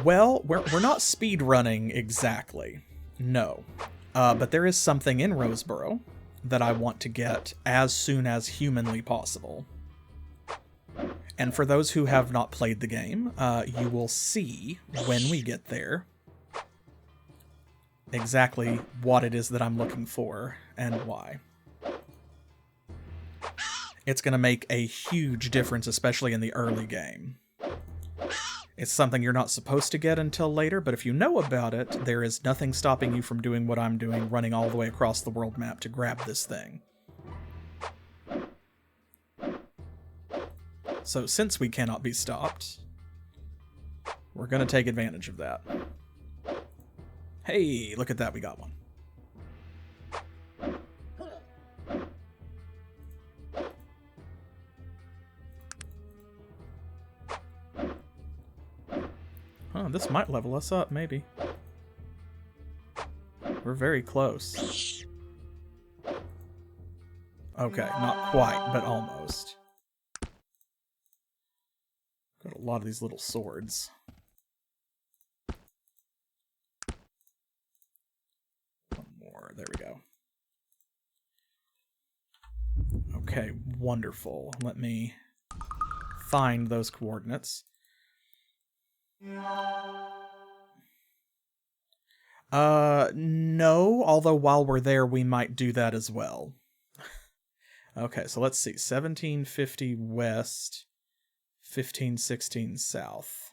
Well, we're not speed running exactly. No. But there is something in Roseboro that I want to get as soon as humanly possible. And for those who have not played the game, you will see when we get there exactly what it is that I'm looking for and why. It's going to make a huge difference, especially in the early game. It's something you're not supposed to get until later, but if you know about it, there is nothing stopping you from doing what I'm doing, running all the way across the world map to grab this thing. So since we cannot be stopped, we're going to take advantage of that. Hey, look at that, we got one. Huh, this might level us up, maybe. We're very close. Okay, not quite, but almost. Got a lot of these little swords. One more, there we go. Okay, wonderful. Let me find those coordinates. No, although while we're there, we might do that as well. Okay, so let's see. 1750 west, 1516 south.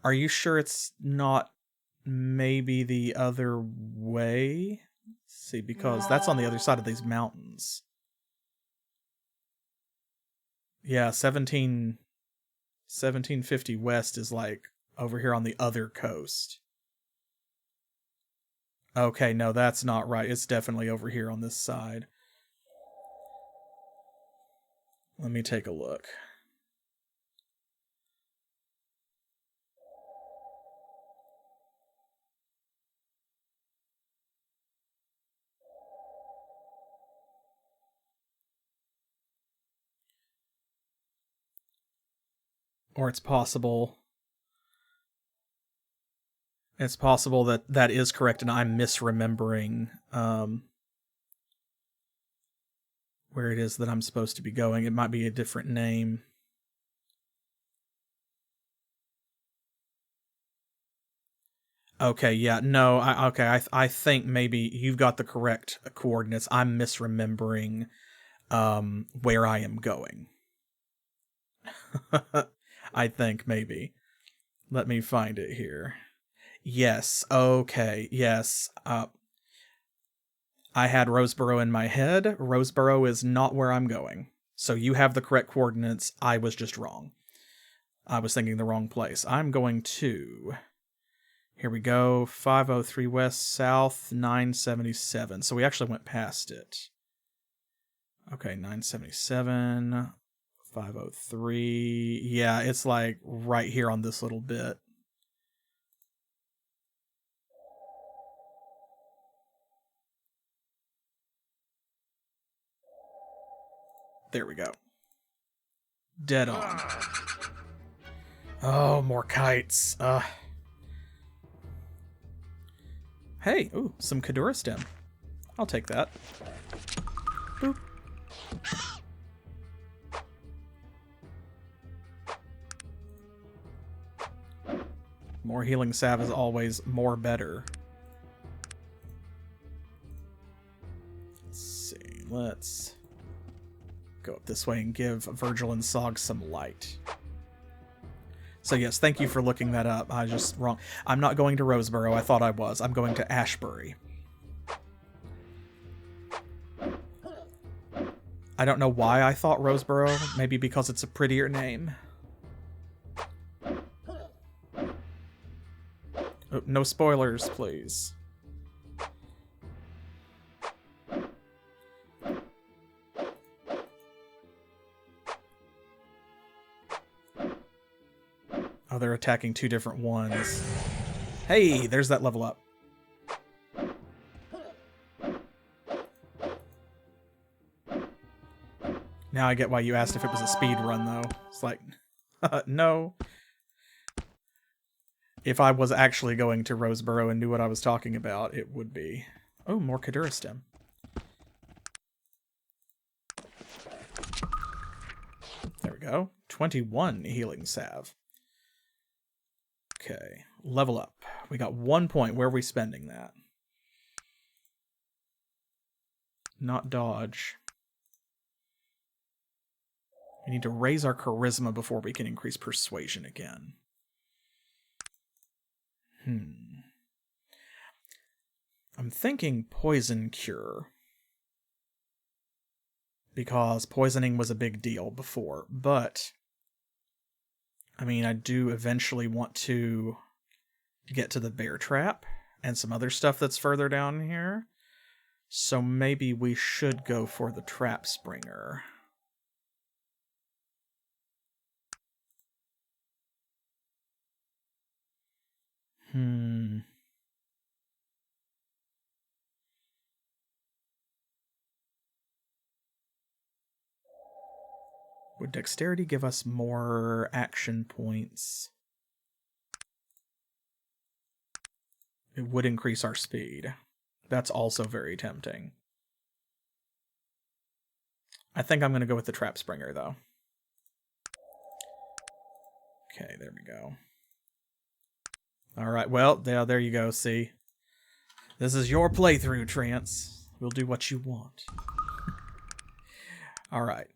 Are you sure it's not maybe the other way? Let's see, because that's on the other side of these mountains. Yeah, 1750 west is like over here on the other coast. Okay, no, that's not right. It's definitely over here on this side. Let me take a look. Or it's possible that that is correct and I'm misremembering where it is that I'm supposed to be going. It might be a different name. Okay, yeah, no, I think maybe you've got the correct coordinates. I'm misremembering where I am going. I think maybe. Let me find it here. Yes, okay, yes. I had Roseboro in my head. Roseboro is not where I'm going. So you have the correct coordinates. I was just wrong. I was thinking the wrong place. I'm going to... Here we go. 503 west, south, 977. So we actually went past it. Okay, 977, 503. Yeah, it's like right here on this little bit. There we go. Dead on. Oh, more kites. Hey, ooh, some Kadura stem. I'll take that. Boop. More healing salve is always more better. Let's see, let's go up this way and give Virgil and Sog some light. So yes, thank you for looking that up. I was just wrong. I'm not going to Roseboro. I thought I was. I'm going to Ashbury. I don't know why I thought Roseboro. Maybe because it's a prettier name. Oh, no spoilers, please. Oh, they're attacking two different ones. Hey, there's that level up. Now I get why you asked if it was a speed run, though. It's like, no. If I was actually going to Roseboro and knew what I was talking about, it would be. Oh, more Kadura stem. There we go. 21 healing salve. Okay, level up. We got 1 point. Where are we spending that? Not dodge. We need to raise our charisma before we can increase persuasion again. I'm thinking poison cure. Because poisoning was a big deal before, but... I mean, I do eventually want to get to the bear trap and some other stuff that's further down here. So maybe we should go for the trap springer. Would dexterity give us more action points? It would increase our speed. That's also very tempting. I think I'm going to go with the trap springer, though. Okay, there we go. Alright, well, there you go, see? This is your playthrough, Trance. We'll do what you want. Alright.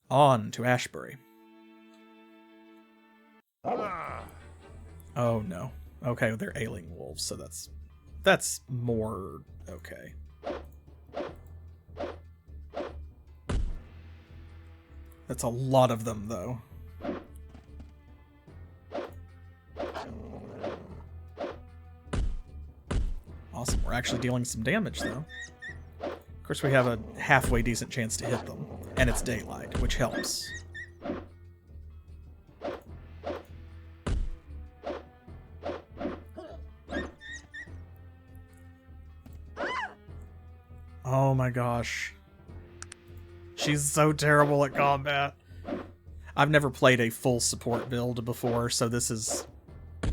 On to Ashbury. Oh no. Okay, they're ailing wolves, so that's more okay. That's a lot of them, though. Awesome, we're actually dealing some damage, though. Of course, we have a halfway decent chance to hit them, and it's daylight, which helps. Oh my gosh. She's so terrible at combat. I've never played a full support build before, so this is a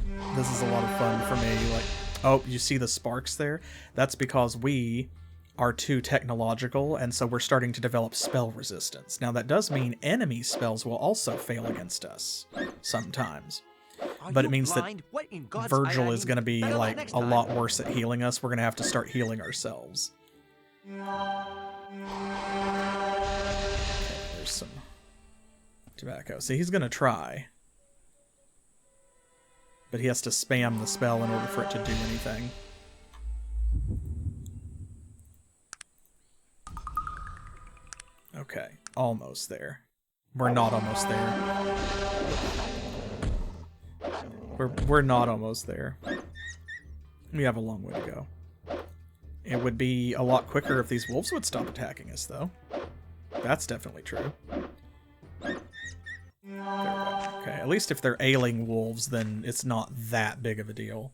lot of fun for me. Like, oh, you see the sparks there? That's because we are too technological, and so we're starting to develop spell resistance. Now that does mean enemy spells will also fail against us sometimes. But it means that Virgil is going to be like a lot worse at healing us. We're going to have to start healing ourselves. Okay, there's some tobacco. See, he's going to try. But he has to spam the spell in order for it to do anything. Okay, almost there. We're not almost there. We're not almost there. We have a long way to go. It would be a lot quicker if these wolves would stop attacking us, though. That's definitely true. There we go. Okay, at least if they're ailing wolves, then it's not that big of a deal.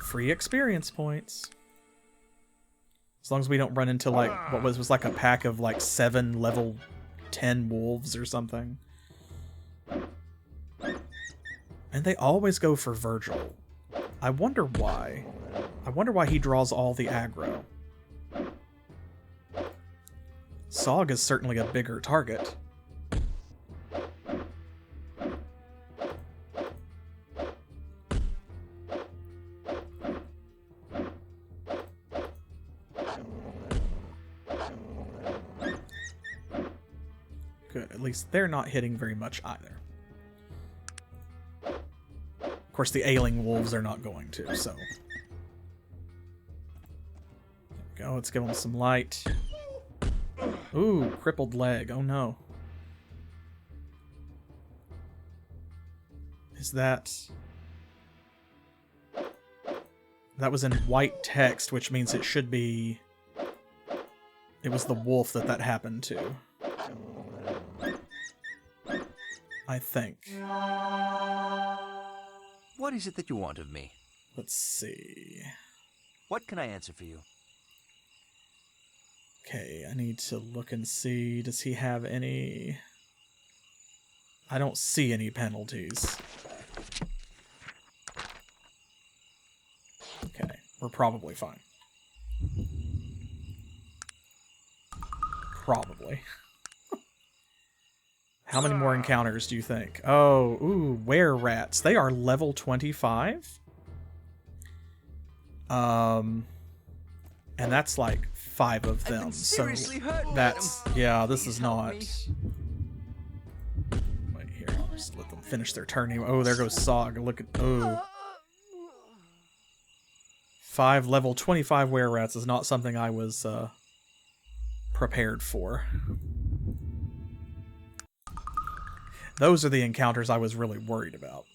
Free experience points. As long as we don't run into, like, what was like a pack of, like, 7 level 10 wolves or something. And they always go for Virgil. I wonder why. I wonder why he draws all the aggro. Sog is certainly a bigger target. Good, at least they're not hitting very much either. Of course, the ailing wolves are not going to, so... There we go, let's give them some light. Ooh, crippled leg, oh no. Is that... That was in white text, which means it should be... It was the wolf that happened to. I think. What is it that you want of me? Let's see. What can I answer for you? Okay, I need to look and see. Does he have any... I don't see any penalties. Okay, we're probably fine. Probably. How many more encounters do you think? Oh, ooh, were-rats. They are level 25? And that's like 5 of them, so that's... Yeah, this is not... Wait, here, I'll just let them finish their turn. Oh, there goes Sog. Look at... Oh. 5 level 25 were-rats is not something I was prepared for. Those are the encounters I was really worried about.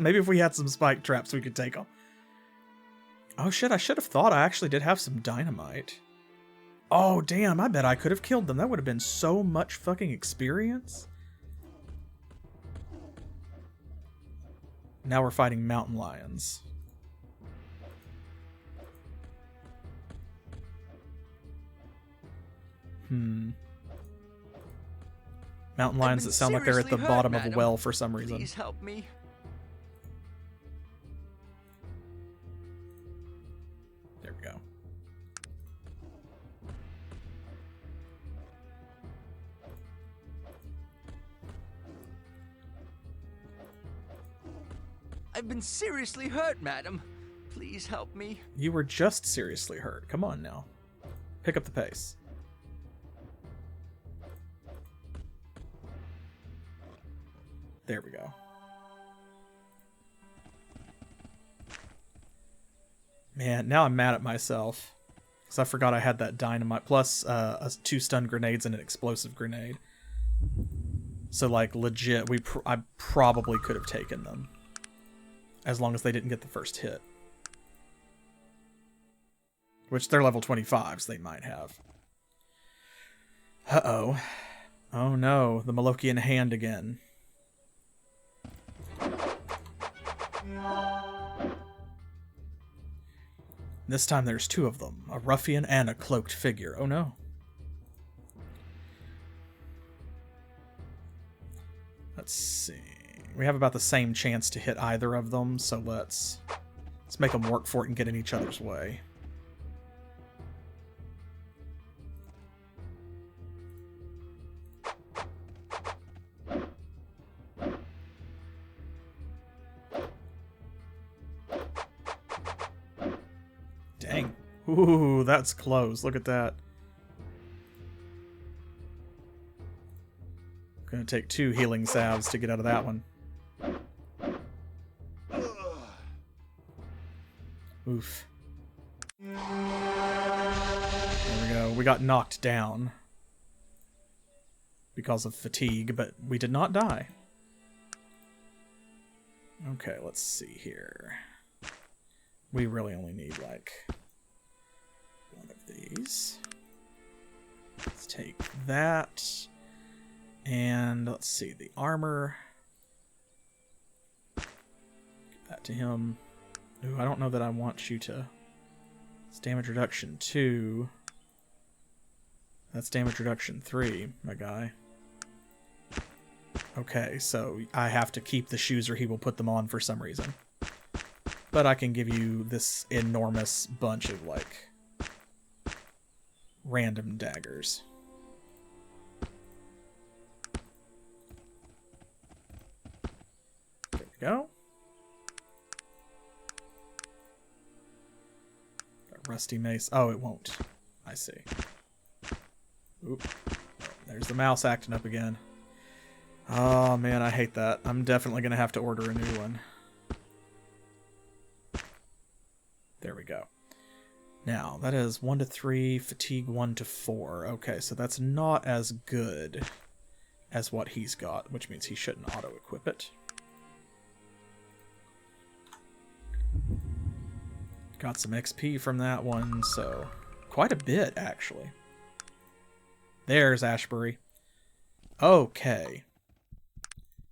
Maybe if we had some spike traps, we could take them. Oh shit, I should have thought I actually did have some dynamite. Oh damn, I bet I could have killed them. That would have been so much fucking experience. Now we're fighting mountain lions. Mountain lions that sound like they're at the bottom of a well for some reason. Please help me. There we go. I've been seriously hurt, madam. Please help me. You were just seriously hurt. Come on now. Pick up the pace. There we go. Man, now I'm mad at myself. Because I forgot I had that dynamite. Plus 2 stun grenades and an explosive grenade. So, like, legit, I probably could have taken them. As long as they didn't get the first hit. Which they're level 25s, they might have. Uh-oh. Oh no, the Malokian hand again. This time there's 2 of them. A ruffian and a cloaked figure. Oh no. Let's see. We have about the same chance to hit either of them, so let's make them work for it and get in each other's way. Dang. Ooh, that's close. Look at that. Gonna take 2 healing salves to get out of that one. Oof. There we go. We got knocked down because of fatigue, but we did not die. Okay, let's see here. We really only need, like, 1 of these. Let's take that. And let's see, the armor. Give that to him. Ooh, I don't know that I want you to... It's damage reduction 2. That's damage reduction 3, my guy. Okay, so I have to keep the shoes or he will put them on for some reason. But I can give you this enormous bunch of, like, random daggers. There we go. Got rusty mace. Oh, it won't. I see. Oop. There's the mouse acting up again. Oh, man, I hate that. I'm definitely going to have to order a new one. There we go. Now, that is 1 to 3, fatigue 1 to 4. Okay, so that's not as good as what he's got, which means he shouldn't auto-equip it. Got some XP from that one, so quite a bit, actually. There's Ashbury. Okay.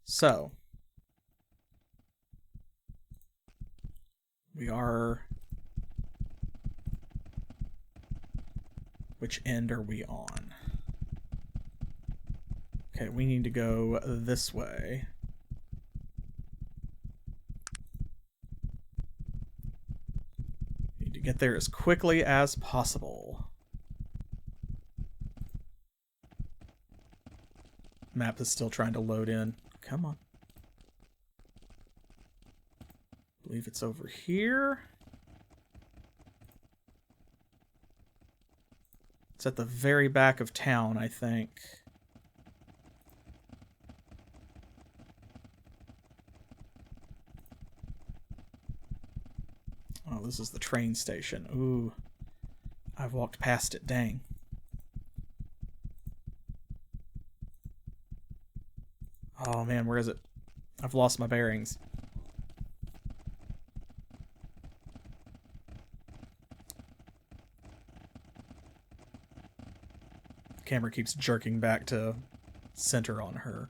So, we are... Which end are we on? Okay, we need to go this way. Need to get there as quickly as possible. Map is still trying to load in. Come on. I believe it's over here. It's at the very back of town, I think. Oh, this is the train station. Ooh. I've walked past it, dang. Oh man, where is it? I've lost my bearings. The camera keeps jerking back to center on her.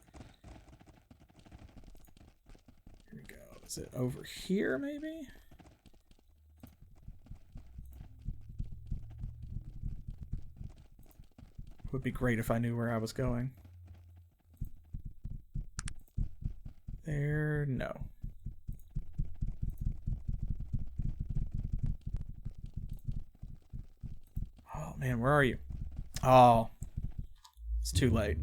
Here we go. Is it over here, maybe? Would be great if I knew where I was going. There, no. Oh man, where are you? Oh, it's too late.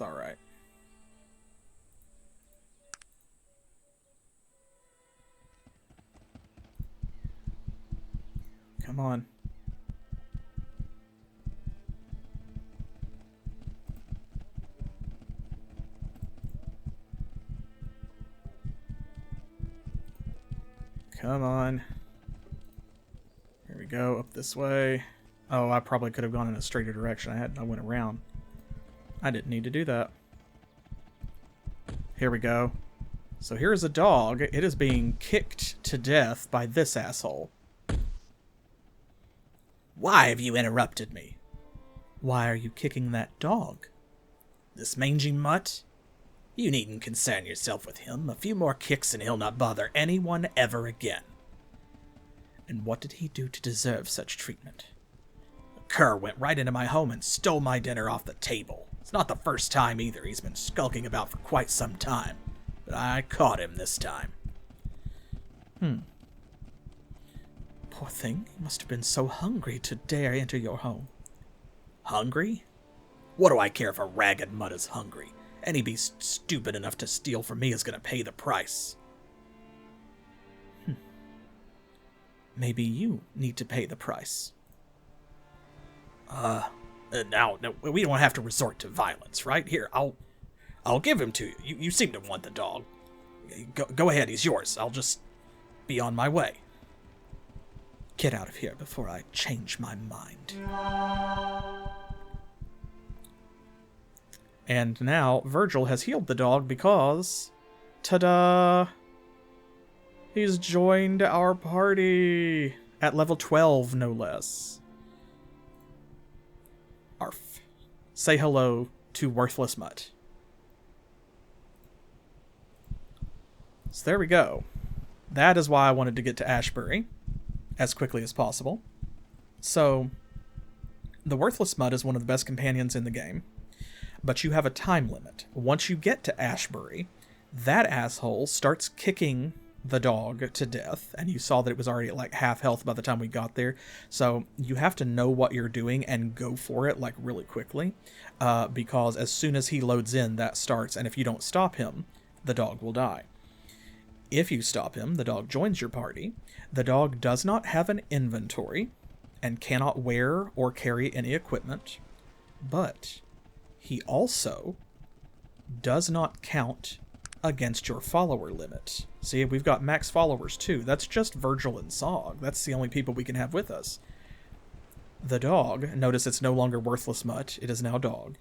It's alright. Come on. Come on. Here we go, up this way. Oh, I probably could have gone in a straighter direction. I went around. I didn't need to do that. Here we go. So here's a dog. It is being kicked to death by this asshole. Why have you interrupted me? Why are you kicking that dog? This mangy mutt? You needn't concern yourself with him. A few more kicks and he'll not bother anyone ever again. And what did he do to deserve such treatment? The cur went right into my home and stole my dinner off the table. It's not the first time either. He's been skulking about for quite some time. But I caught him this time. Poor thing. He must have been so hungry to dare enter your home. Hungry? What do I care if a ragged mutt is hungry? Any beast stupid enough to steal from me is going to pay the price. Maybe you need to pay the price. No, we don't have to resort to violence, right? Here, I'll give him to you. You seem to want the dog. Go ahead, he's yours. I'll just be on my way. Get out of here before I change my mind. And now Virgil has healed the dog because, ta-da, he's joined our party at level 12, no less. Arf. Say hello to Worthless Mutt. So there we go. That is why I wanted to get to Ashbury as quickly as possible. So, the Worthless Mutt is one of the best companions in the game. But you have a time limit. Once you get to Ashbury, that asshole starts kicking the dog to death, and you saw that it was already at like half health by the time we got there. So you have to know what you're doing and go for it like really quickly, because as soon as he loads in, that starts, and if you don't stop him, the dog will die. If you stop him, the dog joins your party. The dog does not have an inventory and cannot wear or carry any equipment, but he also does not count against your follower limit. See, we've got max followers too. That's just Virgil and Sog. That's the only people we can have with us. The dog, notice it's no longer Worthless Mutt, it is now dog.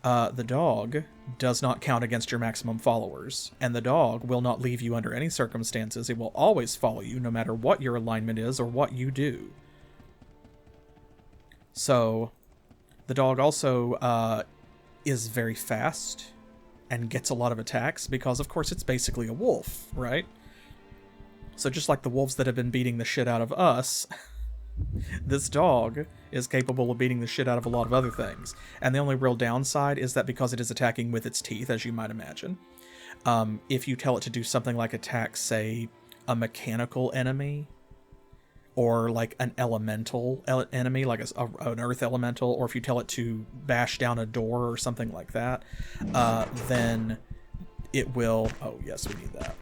The dog does not count against your maximum followers, and the dog will not leave you under any circumstances. It will always follow you no matter what your alignment is or what you do. So, the dog also is very fast and gets a lot of attacks because, of course, it's basically a wolf, right? So just like the wolves that have been beating the shit out of us, this dog is capable of beating the shit out of a lot of other things. And the only real downside is that because it is attacking with its teeth, as you might imagine, if you tell it to do something like attack, say, a mechanical enemy, or like an elemental enemy, like an earth elemental, or if you tell it to bash down a door or something like that, then it will... Oh, yes, we need that.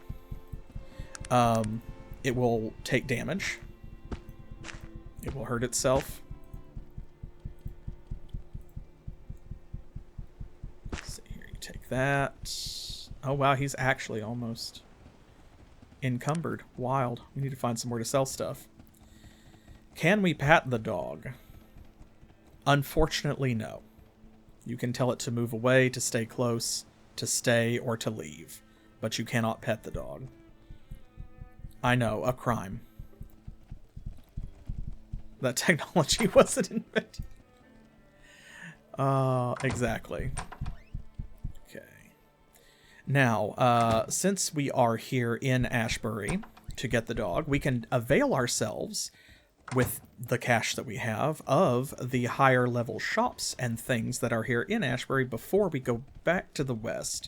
It will take damage. It will hurt itself. Let's see here, you take that. Oh, wow, he's actually almost encumbered. Wild. We need to find somewhere to sell stuff. Can we pat the dog? Unfortunately, no. You can tell it to move away, to stay close, to stay, or to leave. But you cannot pet the dog. I know, a crime. That technology wasn't invented. Exactly. Okay. Now, since we are here in Ashbury to get the dog, we can avail ourselves, with the cash that we have, of the higher level shops and things that are here in Ashbury before we go back to the west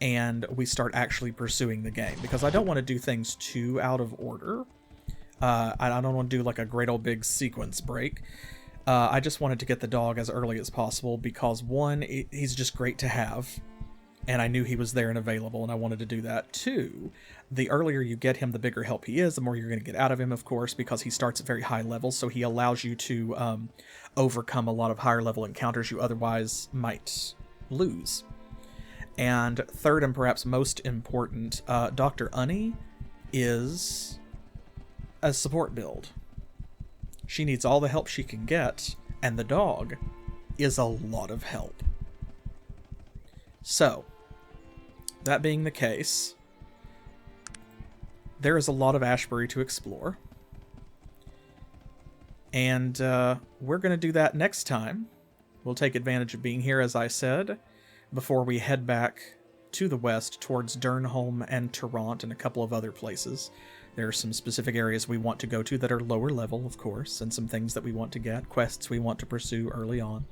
and we start actually pursuing the game, because I don't want to do things too out of order. I don't want to do like a great old big sequence break. I just wanted to get the dog as early as possible because, one, he's just great to have, and I knew he was there and available, and I wanted to do that. Two, the earlier you get him, the bigger help he is, the more you're going to get out of him, of course, because he starts at very high levels, so he allows you to overcome a lot of higher level encounters you otherwise might lose. And third, and perhaps most important, Dr. Unni is a support build. She needs all the help she can get, and the dog is a lot of help. So, that being the case, there is a lot of Ashbury to explore. And we're going to do that next time. We'll take advantage of being here, as I said, before we head back to the west towards Durnholm and Tarrant and a couple of other places. There are some specific areas we want to go to that are lower level, of course, and some things that we want to get, quests we want to pursue early on.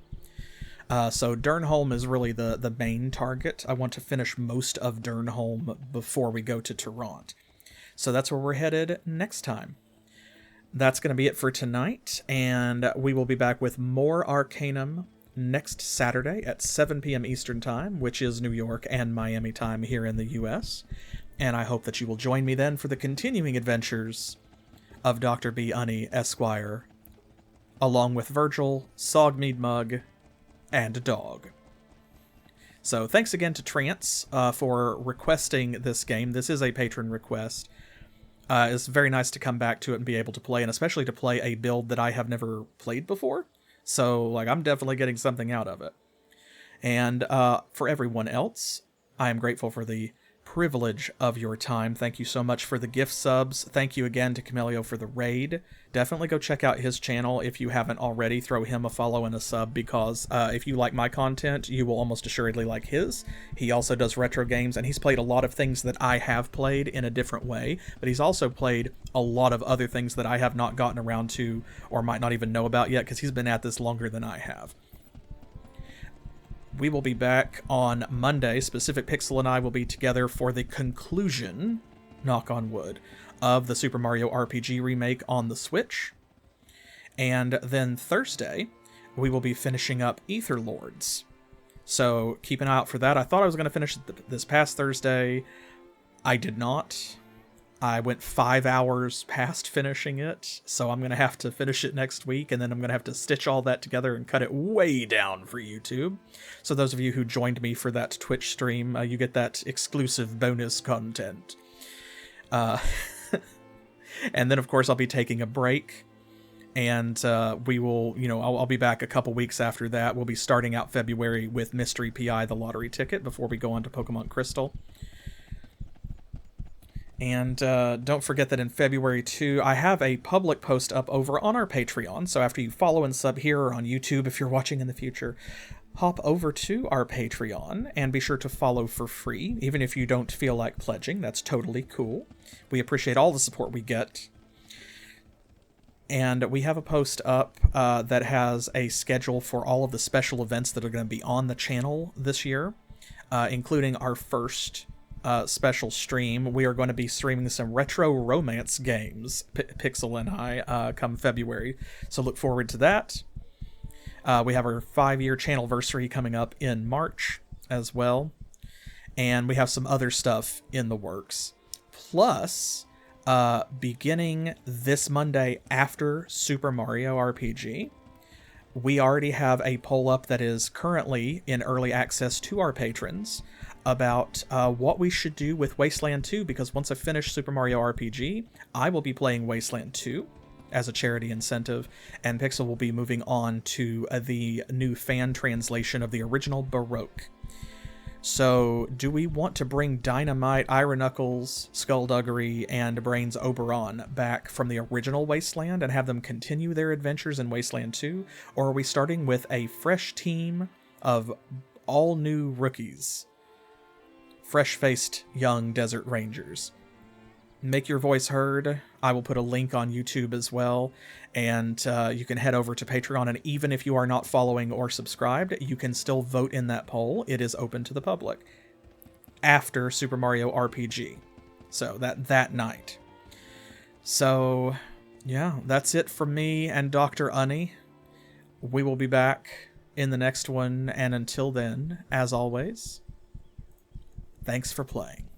So Durnholm is really the main target. I want to finish most of Durnholm before we go to Tarrant. So that's where we're headed next time. That's going to be it for tonight, and we will be back with more Arcanum next Saturday at 7 p.m. Eastern Time, which is New York and Miami time here in the U.S., and I hope that you will join me then for the continuing adventures of Dr. B. Unni, Esquire, along with Virgil, Sogmead Mug, and a dog. So thanks again to Trance for requesting this game. This is a patron request. It's very nice to come back to it and be able to play, and especially to play a build that I have never played before. So, like, I'm definitely getting something out of it. And for everyone else, I am grateful for the privilege of your time. Thank you so much for the gift subs. Thank you again to Camelio for the raid. Definitely go check out his channel if you haven't already. Throw him a follow and a sub, because if you like my content, you will almost assuredly like his. He also does retro games, and he's played a lot of things that I have played in a different way, but he's also played a lot of other things that I have not gotten around to or might not even know about yet, because he's been at this longer than I have. We will be back on Monday. Specific Pixel and I will be together for the conclusion, knock on wood, of the Super Mario RPG remake on the Switch. And then Thursday, we will be finishing up Ether Lords. So keep an eye out for that. I thought I was going to finish it this past Thursday. I did not. I went 5 hours past finishing it, so I'm going to have to finish it next week, and then I'm going to have to stitch all that together and cut it way down for YouTube. So those of you who joined me for that Twitch stream, you get that exclusive bonus content. And then, of course, I'll be taking a break, and we will, I'll be back a couple weeks after that. We'll be starting out February with Mystery PI, the lottery ticket, before we go on to Pokemon Crystal. And don't forget that in February, too, I have a public post up over on our Patreon. So after you follow and sub here, or on YouTube if you're watching in the future, hop over to our Patreon and be sure to follow for free. Even if you don't feel like pledging, that's totally cool. We appreciate all the support we get. And we have a post up that has a schedule for all of the special events that are going to be on the channel this year, including our first special stream. We are going to be streaming some retro romance games, Pixel and I, come February. So look forward to that. We have our 5-year channelversary coming up in March as well. And we have some other stuff in the works. Plus, beginning this Monday after Super Mario RPG, we already have a poll up that is currently in early access to our patrons about what we should do with Wasteland 2, because once I finish Super Mario RPG, I will be playing Wasteland 2 as a charity incentive, and Pixel will be moving on to the new fan translation of the original Baroque. So, do we want to bring Dynamite, Ira Knuckles, Skullduggery, and Brains Oberon back from the original Wasteland and have them continue their adventures in Wasteland 2? Or are we starting with a fresh team of all new rookies? Fresh-faced young desert rangers. Make your voice heard. I will put a link on YouTube as well, and you can head over to Patreon, and even if you are not following or subscribed, you can still vote in that poll. It is open to the public after Super Mario RPG, so that night. So yeah, that's it from me and Dr. Unni. we will be back in the next one, and until then, as always, thanks for playing.